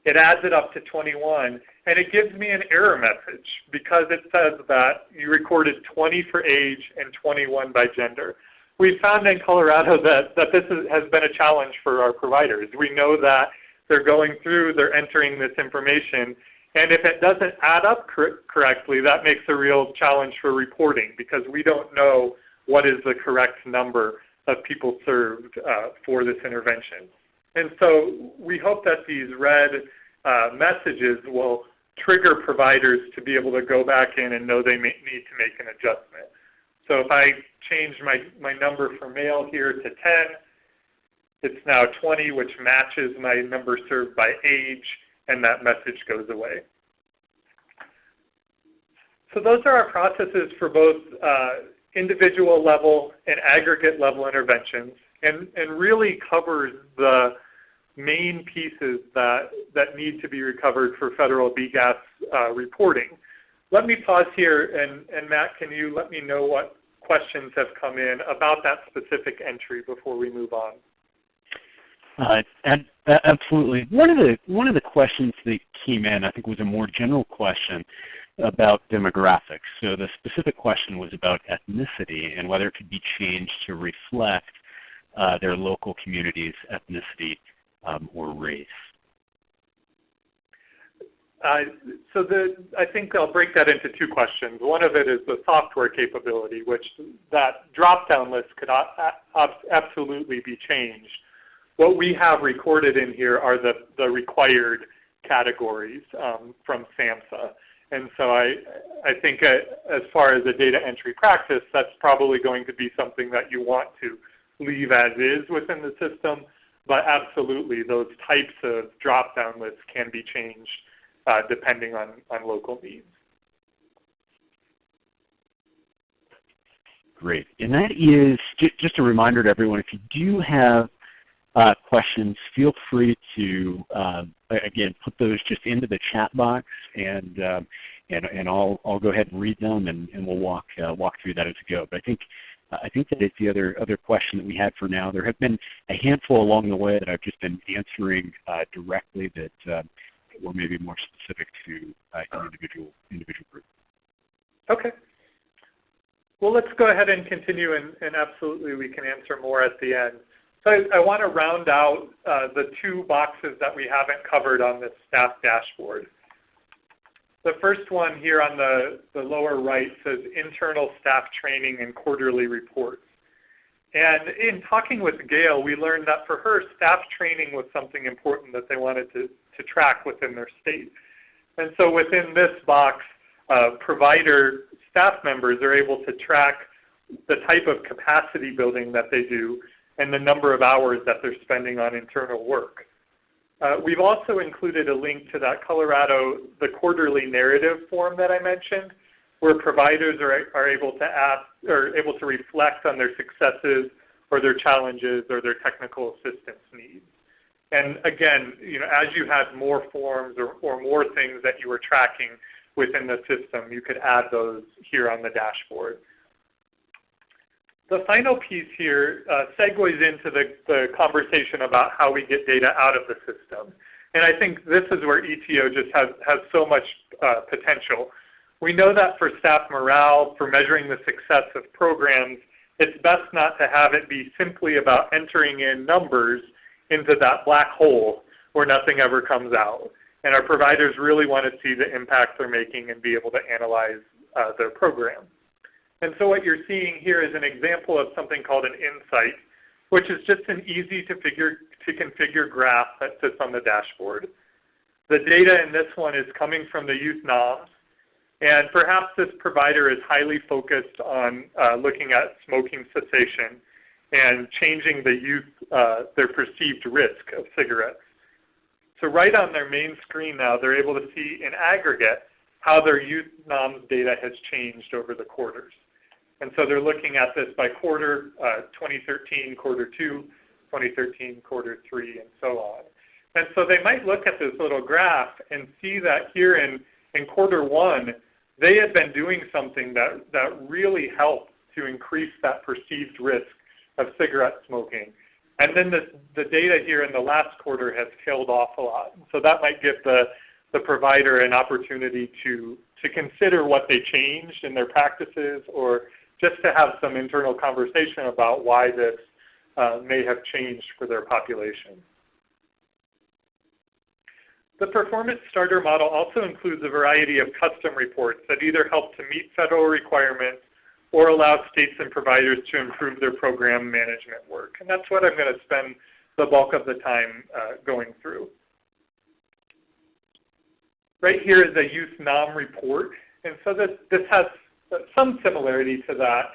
Speaker 2: it adds it up to 21, and it gives me an error message because it says that you recorded 20 for age and 21 by gender. We found in Colorado that this has been a challenge for our providers. We know that they're going through, they're entering this information, and if it doesn't add up correctly, that makes a real challenge for reporting because we don't know what is the correct number of people served for this intervention. And so we hope that these red messages will trigger providers to be able to go back in and know they need to make an adjustment. So if I change my number for male here to 10, it's now 20, which matches my number served by age, and that message goes away. So those are our processes for both individual level and aggregate level interventions, and really covers the main pieces that need to be recovered for federal BGAS reporting. Let me pause here, and Matt, can you let me know what questions have come in about that specific entry before we move on?
Speaker 1: Absolutely. One of the questions that came in, I think, was a more general question about demographics. So the specific question was about ethnicity and whether it could be changed to reflect their local community's ethnicity or race.
Speaker 2: So I think I'll break that into 2 questions. One of it is the software capability, which that drop-down list could absolutely be changed. What we have recorded in here are the required categories from SAMHSA. And so I think as far as a data entry practice, that's probably going to be something that you want to leave as is within the system. But absolutely, those types of drop-down lists can be changed depending on local needs.
Speaker 1: Great. And that is just a reminder to everyone, if you do have questions, feel free to, again, put those just into the chat box, and I'll go ahead and read them, and we'll walk through that as we go. But I think that is the other question that we had for now. There have been a handful along the way that I've just been answering directly that were maybe more specific to an individual group. Okay.
Speaker 2: Well, let's go ahead and continue, and absolutely we can answer more at the end. So I want to round out the 2 boxes that we haven't covered on this staff dashboard. The first one here on the lower right says internal staff training and quarterly reports. And in talking with Gail, we learned that for her, staff training was something important that they wanted to track within their state. And so within this box, provider staff members are able to track the type of capacity building that they do and the number of hours that they're spending on internal work. We've also included a link to that the quarterly narrative form that I mentioned, where providers are able to reflect on their successes or their challenges or their technical assistance needs. And again, as you had more forms or more things that you were tracking within the system, you could add those here on the dashboard. The final piece here segues into the conversation about how we get data out of the system. And I think this is where ETO just has so much potential. We know that for staff morale, for measuring the success of programs, it's best not to have it be simply about entering in numbers into that black hole where nothing ever comes out. And our providers really want to see the impact they're making and be able to analyze their program. And so what you're seeing here is an example of something called an insight, which is just an easy to configure graph that sits on the dashboard. The data in this one is coming from the youth NOMs, and perhaps this provider is highly focused on looking at smoking cessation and changing the youth, their perceived risk of cigarettes. So right on their main screen now, they're able to see in aggregate how their youth NOMs data has changed over the quarters. And so they're looking at this by quarter, 2013, quarter 2, 2013, quarter 3, and so on. And so they might look at this little graph and see that here in quarter 1, they had been doing something that really helped to increase that perceived risk of cigarette smoking. And then the data here in the last quarter has tailed off a lot. So that might give the provider an opportunity to consider what they changed in their practices, or just to have some internal conversation about why this may have changed for their population. The performance starter model also includes a variety of custom reports that either help to meet federal requirements or allow states and providers to improve their program management work. And that's what I'm going to spend the bulk of the time going through. Right here is a youth NOM report. And so this has some similarity to that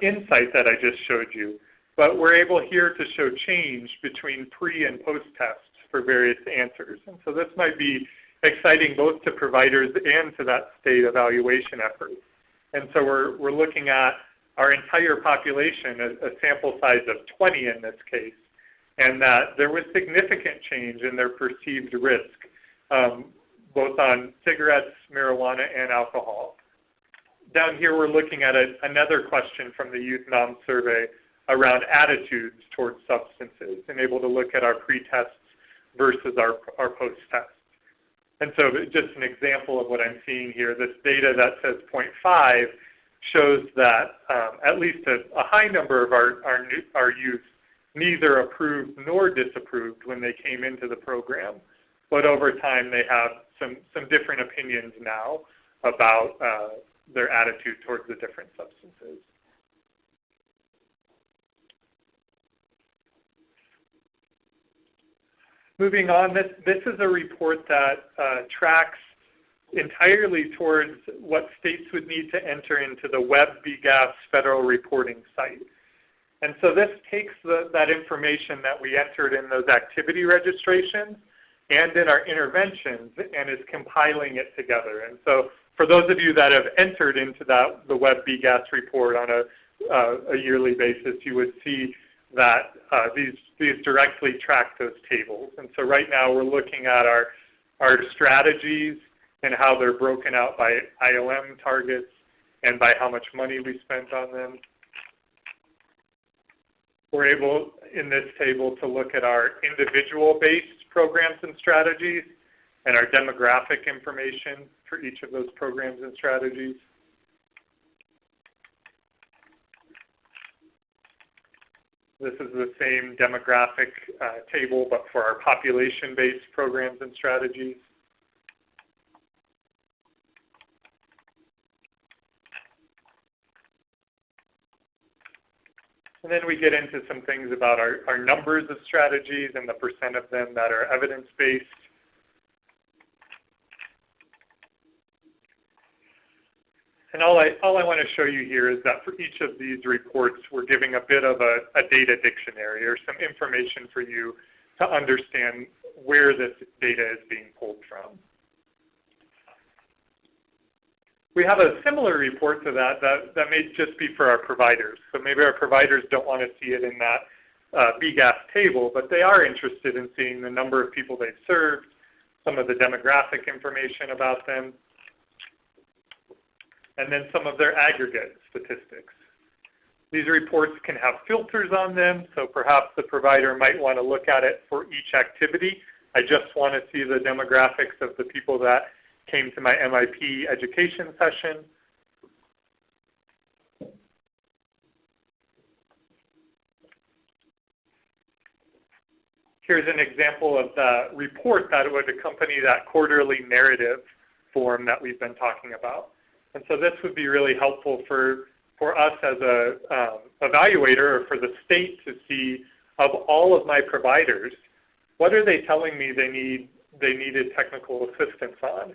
Speaker 2: insight that I just showed you. But we're able here to show change between pre and post tests for various answers. And so this might be exciting both to providers and to that state evaluation effort. And so we're looking at our entire population, a sample size of 20 in this case, and that there was significant change in their perceived risk, both on cigarettes, marijuana, and alcohol. Down here we're looking at another question from the Youth NOM survey around attitudes towards substances, and able to look at our pre-tests versus our post-tests. And so just an example of what I'm seeing here, this data that says 0.5 shows that at least a high number of our youth neither approved nor disapproved when they came into the program. But over time they have some different opinions now about their attitude towards the different substances. Moving on, this is a report that tracks entirely towards what states would need to enter into the Web BGAS federal reporting site. And so this takes that information that we entered in those activity registrations and in our interventions and is compiling it together. And so for those of you that have entered into the Web BGAS report on a yearly basis, you would see that these directly track those tables. And so right now we're looking at our strategies and how they're broken out by IOM targets and by how much money we spent on them. We're able in this table to look at our individual-based programs and strategies and our demographic information for each of those programs and strategies. This is the same demographic table, but for our population-based programs and strategies. And then we get into some things about our numbers of strategies and the percent of them that are evidence-based. And all I want to show you here is that for each of these reports, we're giving a bit of a data dictionary or some information for you to understand where this data is being pulled from. We have a similar report to that may just be for our providers. So maybe our providers don't want to see it in that BGAS table, but they are interested in seeing the number of people they've served, some of the demographic information about them, and then some of their aggregate statistics. These reports can have filters on them, so perhaps the provider might want to look at it for each activity. I just want to see the demographics of the people that came to my MIP education session. Here's an example of the report that would accompany that quarterly narrative form that we've been talking about. And so this would be really helpful for us as a evaluator, or for the state to see, of all of my providers, what are they telling me they needed technical assistance on?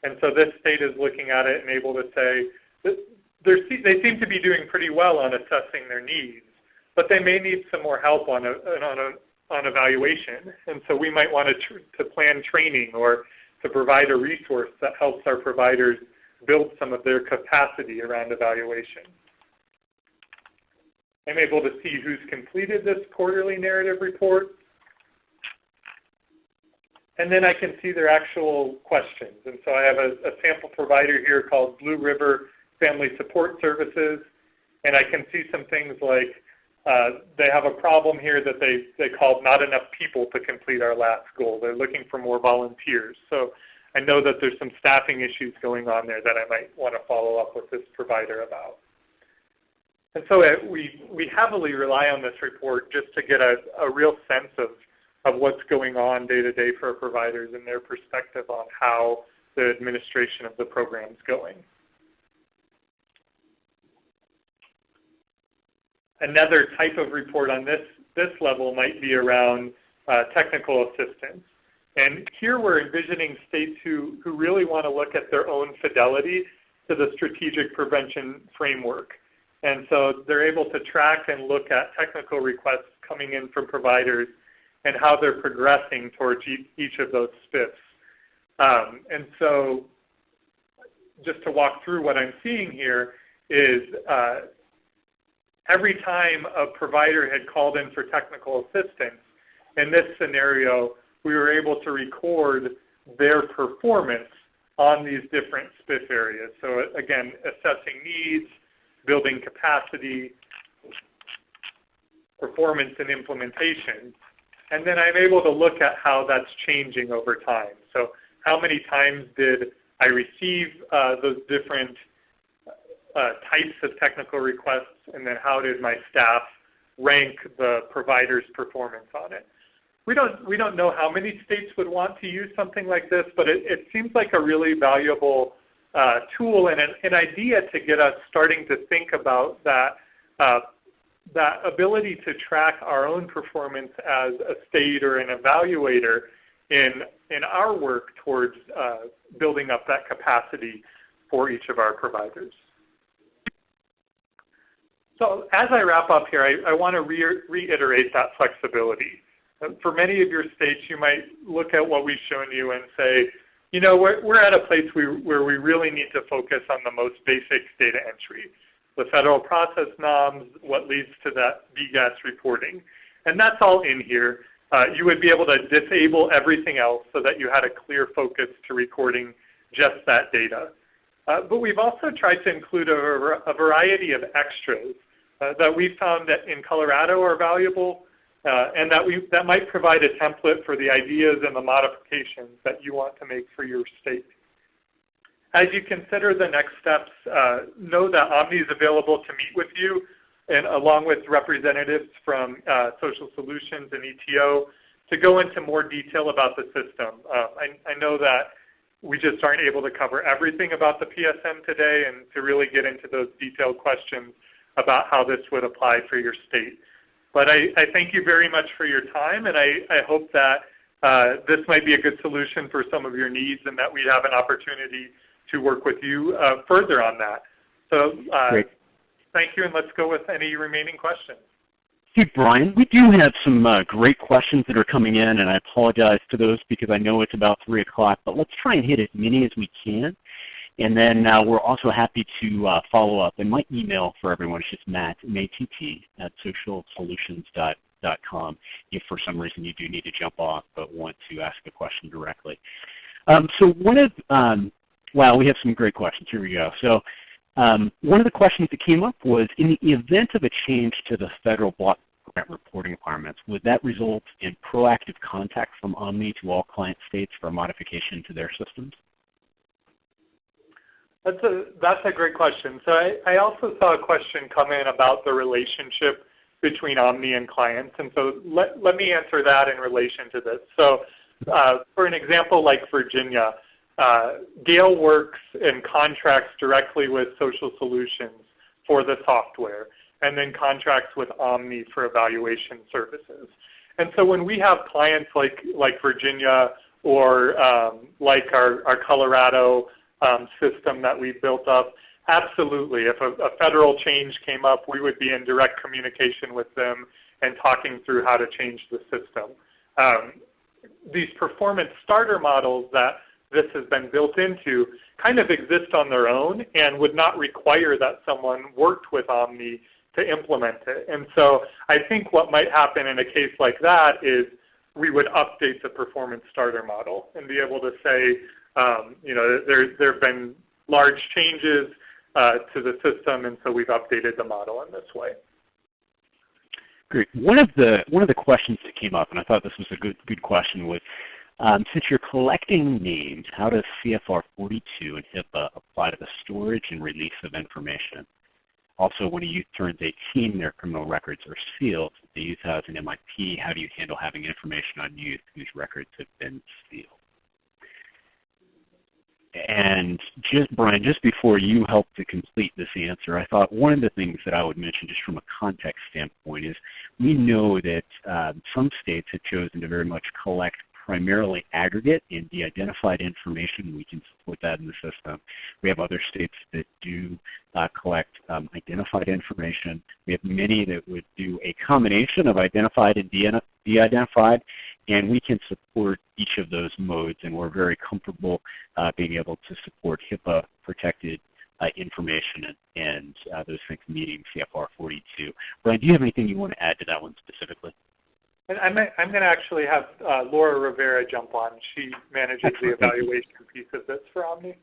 Speaker 2: And so this state is looking at it and able to say, they seem to be doing pretty well on assessing their needs, but they may need some more help on evaluation. And so we might want to plan training or to provide a resource that helps our providers build some of their capacity around evaluation. I'm able to see who's completed this quarterly narrative report. And then I can see their actual questions. And so I have a sample provider here called Blue River Family Support Services. And I can see some things like they have a problem here that they called not enough people to complete our last goal. They're looking for more volunteers. So I know that there's some staffing issues going on there that I might want to follow up with this provider about. And so we heavily rely on this report just to get a real sense of what's going on day to day for our providers and their perspective on how the administration of the program is going. Another type of report on this level might be around technical assistance. And here we're envisioning states who really want to look at their own fidelity to the strategic prevention framework. And so they're able to track and look at technical requests coming in from providers and how they're progressing towards each of those SPIFs. And so just to walk through what I'm seeing here is every time a provider had called in for technical assistance, in this scenario, we were able to record their performance on these different SPIF areas. So again, assessing needs, building capacity, performance and implementation. And then I'm able to look at how that's changing over time. So how many times did I receive those different types of technical requests, and then how did my staff rank the provider's performance on it? We don't know how many states would want to use something like this, but it seems like a really valuable tool and an idea to get us starting to think about that ability to track our own performance as a state or an evaluator in our work towards building up that capacity for each of our providers. So as I wrap up here, I want to reiterate that flexibility. For many of your states, you might look at what we've shown you and say, you know, we're at a place where we really need to focus on the most basic data entry, the federal process norms, what leads to that BGAS reporting. And that's all in here. You would be able to disable everything else so that you had a clear focus to recording just that data. But we've also tried to include a variety of extras that we found that in Colorado are valuable, and that might provide a template for the ideas and the modifications that you want to make for your state. As you consider the next steps, know that Omni is available to meet with you, and along with representatives from Social Solutions and ETO, to go into more detail about the system. I know that we just aren't able to cover everything about the PSM today, and to really get into those detailed questions about how this would apply for your state. But I thank you very much for your time, and I hope that this might be a good solution for some of your needs, and that we have an opportunity to work with you further on that. So thank you, and let's go with any remaining questions.
Speaker 1: Hey, Brian, we do have some great questions that are coming in, and I apologize to those because I know it's about 3 o'clock, but let's try and hit as many as we can. And then we're also happy to follow up. And my email for everyone is just Matt, M-A-T-T, at socialsolutions.com if for some reason you do need to jump off but want to ask a question directly. So one of, wow, we have some great questions. Here we go. So One of the questions that came up was, in the event of a change to the federal block grant reporting requirements, would that result in proactive contact from Omni to all client states for modification to their systems?
Speaker 2: That's a great question. So I also saw a question come in about the relationship between Omni and clients, and so let me answer that in relation to this. So for an example like Virginia, Gale works and contracts directly with Social Solutions for the software, and then contracts with Omni for evaluation services. And so when we have clients like Virginia or like our Colorado system that we built up, absolutely, if a federal change came up, we would be in direct communication with them and talking through how to change the system. These performance starter models that this has been built into kind of exist on their own and would not require that someone worked with Omni to implement it. And so I think what might happen in a case like that is we would update the performance starter model and be able to say, you know, there have been large changes to the system, and so we've updated the model in this way.
Speaker 1: Great. One of the questions that came up, and I thought this was a good question, was since you're collecting names, how does CFR 42 and HIPAA apply to the storage and release of information? Also, when a youth turns 18, their criminal records are sealed. If the youth has an MIP, how do you handle having information on youth whose records have been sealed? And Brian, just before you help to complete this answer, I thought one of the things that I would mention just from a context standpoint is we know that some states have chosen to very much collect primarily aggregate and de-identified information. We can support that in the system. We have other states that do collect identified information. We have many that would do a combination of identified and de-identified, and we can support each of those modes, and we're very comfortable being able to support HIPAA-protected information and those things meeting CFR 42. Brian, do you have anything you want to add to that one specifically?
Speaker 2: And I'm going to actually have Laura Rivera jump on. She manages the evaluation piece of this for Omni.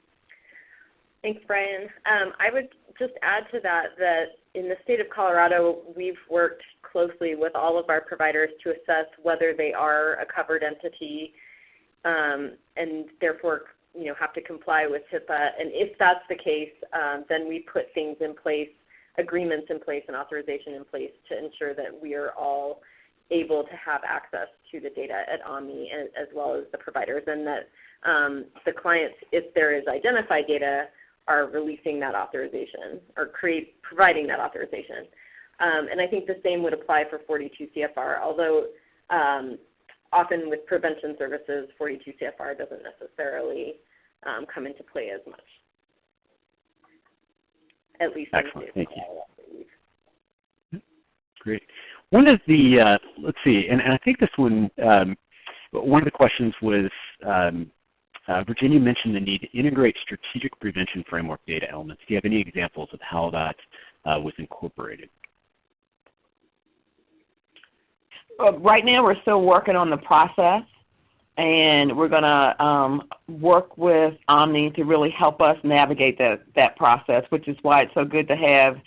Speaker 4: Thanks, Brian. I would just add to that in the state of Colorado, we've worked closely with all of our providers to assess whether they are a covered entity and therefore have to comply with HIPAA. And if that's the case, then we put things in place, agreements in place, and authorization in place to ensure that we are all able to have access to the data at Omni as well as the providers, and that the clients, if there is identified data, are releasing that authorization or providing that authorization. And I think the same would apply for 42 CFR, although often with prevention services, 42 CFR doesn't necessarily come into play as much. At least
Speaker 1: excellent. Thank you. Great. One of the, let's see, and I think this one, one of the questions was, Virginia mentioned the need to integrate strategic prevention framework data elements. Do you have any examples of how that was incorporated?
Speaker 3: Right now we're still working on the process, and we're going to work with Omni to really help us navigate that process, which is why it's so good to have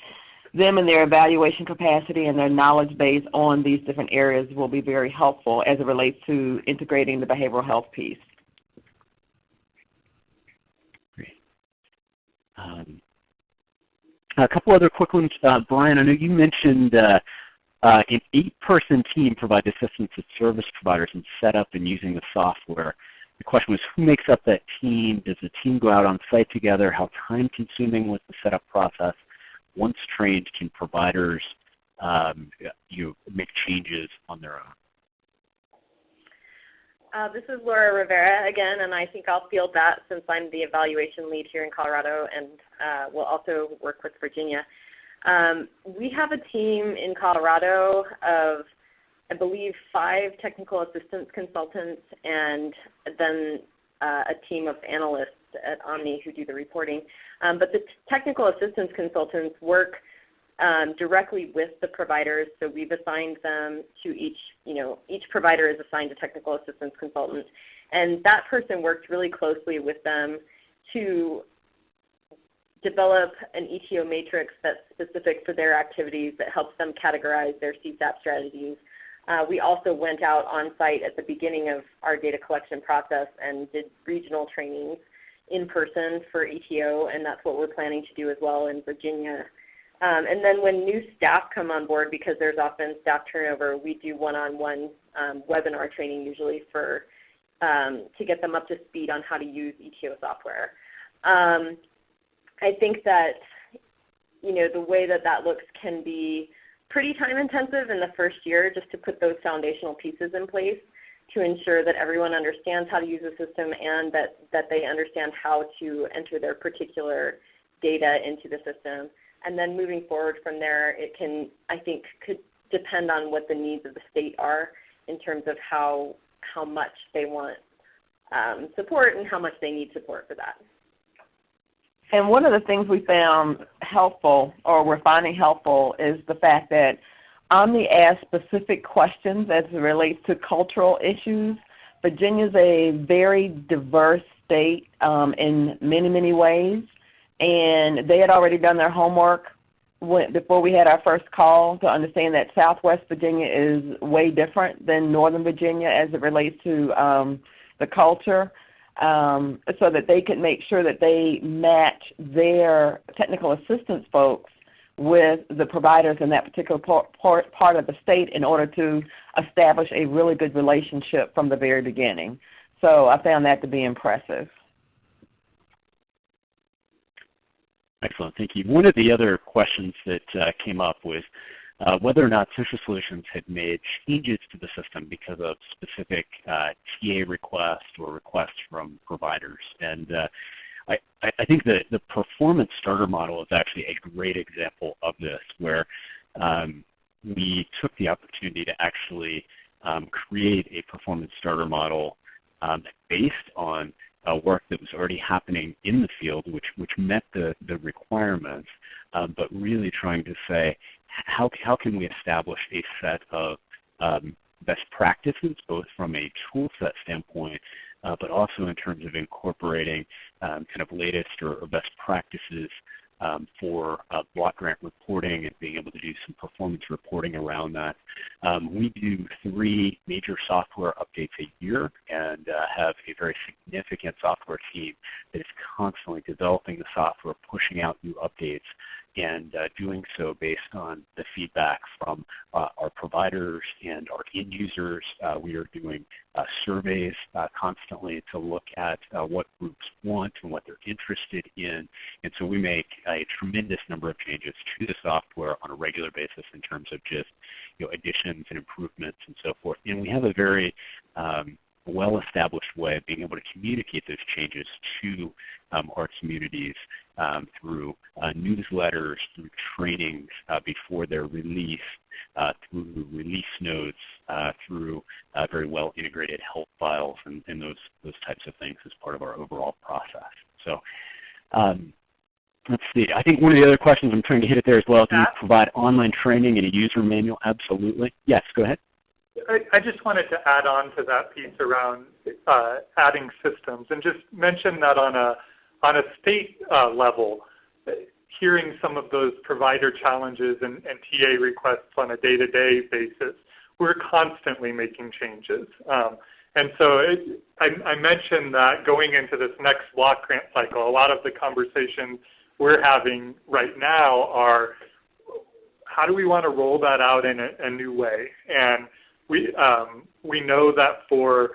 Speaker 3: them and their evaluation capacity and their knowledge base on these different areas will be very helpful as it relates to integrating the behavioral health piece.
Speaker 1: Great. A couple other quick ones. Brian, I know you mentioned an 8-person team provides assistance to service providers in setup and using the software. The question was, who makes up that team? Does the team go out on site together? How time-consuming was the setup process? Once trained, can providers make changes on their own?
Speaker 4: This is Laura Rivera again, and I think I'll field that since I'm the evaluation lead here in Colorado, and we'll also work with Virginia. We have a team in Colorado of, I believe, 5 technical assistance consultants and then a team of analysts at Omni who do the reporting. But the technical assistance consultants work directly with the providers, so we've assigned them to each provider is assigned a technical assistance consultant. And that person works really closely with them to develop an ETO matrix that's specific for their activities that helps them categorize their CSAP strategies. We also went out on site at the beginning of our data collection process and did regional trainings in person for ETO, and that's what we're planning to do as well in Virginia. And then when new staff come on board, because there's often staff turnover, we do one-on-one webinar training usually for to get them up to speed on how to use ETO software. I think that the way that that looks can be pretty time intensive in the first year just to put those foundational pieces in place to ensure that everyone understands how to use the system and that they understand how to enter their particular data into the system. And then moving forward from there, it can, I think, could depend on what the needs of the state are in terms of how much they want support and how much they need support for that.
Speaker 3: And one of the things we found helpful, or we're finding helpful, is the fact that Omni asks specific questions as it relates to cultural issues. Virginia's a very diverse state in many, many ways, and they had already done their homework before we had our first call to understand that Southwest Virginia is way different than Northern Virginia as it relates to the culture. So that they can make sure that they match their technical assistance folks with the providers in that particular part of the state in order to establish a really good relationship from the very beginning. So I found that to be impressive.
Speaker 1: Excellent, thank you. One of the other questions that came up was whether or not Social Solutions had made changes to the system because of specific TA requests or requests from providers. And I think that the performance starter model is actually a great example of this, where we took the opportunity to actually create a performance starter model based on work that was already happening in the field, which met the requirements, but really trying to say, how can we establish a set of best practices, both from a tool set standpoint, but also in terms of incorporating kind of latest or best practices for block grant reporting and being able to do some performance reporting around that. We do 3 major software updates a year and have a very significant software team that is constantly developing the software, pushing out new updates, and doing so based on the feedback from our providers and our end users. We are doing surveys constantly to look at what groups want and what they're interested in. And so we make a tremendous number of changes to the software on a regular basis in terms of just additions and improvements and so forth. And we have a very well-established way of being able to communicate those changes to our communities through newsletters, through trainings before they're released, through release notes, through very well-integrated help files and those types of things as part of our overall process. So let's see. I think one of the other questions, I'm trying to hit it there as well, do you provide online training and a user manual? Absolutely. Yes, go ahead.
Speaker 2: I just wanted to add on to that piece around adding systems and just mention that on a state level, hearing some of those provider challenges and TA requests on a day-to-day basis, we're constantly making changes. And so I mentioned that going into this next block grant cycle, a lot of the conversations we're having right now are, how do we want to roll that out in a new way? And we know that for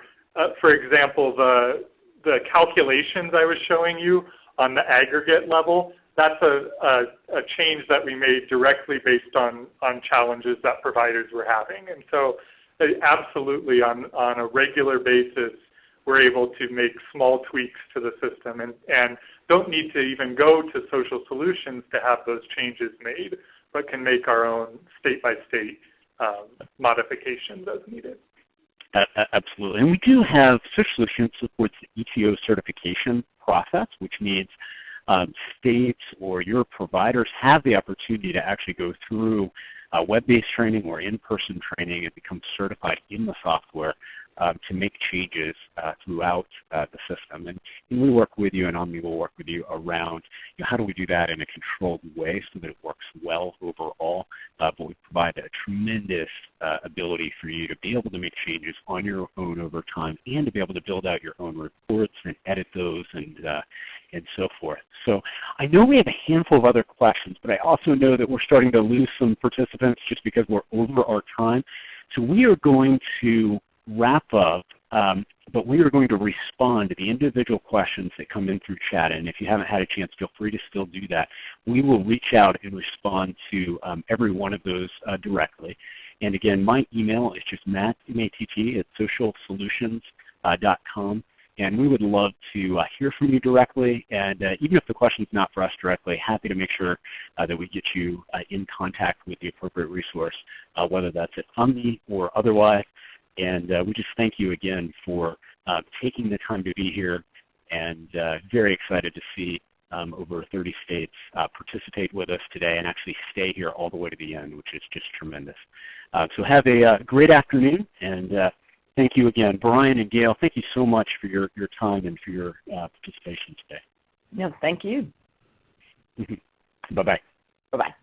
Speaker 2: example, the calculations I was showing you on the aggregate level, that's a change that we made directly based on challenges that providers were having. And so absolutely on a regular basis, we're able to make small tweaks to the system and don't need to even go to Social Solutions to have those changes made, but can make our own state-by-state modifications as needed.
Speaker 1: Absolutely. And we do have Social Solutions supports the ETO certification process, which means states or your providers have the opportunity to actually go through web-based training or in-person training and become certified in the software to make changes throughout the system. And we work with you, and Omni will work with you around how do we do that in a controlled way so that it works well overall, but we provide a tremendous ability for you to be able to make changes on your own over time and to be able to build out your own reports and edit those and so forth. So I know we have a handful of other questions, but I also know that we're starting to lose some participants just because we're over our time. So we are going to wrap up, but we are going to respond to the individual questions that come in through chat. And if you haven't had a chance, feel free to still do that. We will reach out and respond to every one of those directly. And again, my email is just matt, M-A-T-T, at socialsolutions.com. And we would love to hear from you directly. And even if the question is not for us directly, happy to make sure that we get you in contact with the appropriate resource, whether that's at Omni or otherwise. And we just thank you again for taking the time to be here, and very excited to see over 30 states participate with us today and actually stay here all the way to the end, which is just tremendous. So have a great afternoon, and thank you again. Brian and Gail, thank you so much for your time and for your participation today.
Speaker 3: Yeah, thank you.
Speaker 1: Bye-bye.
Speaker 3: Bye-bye.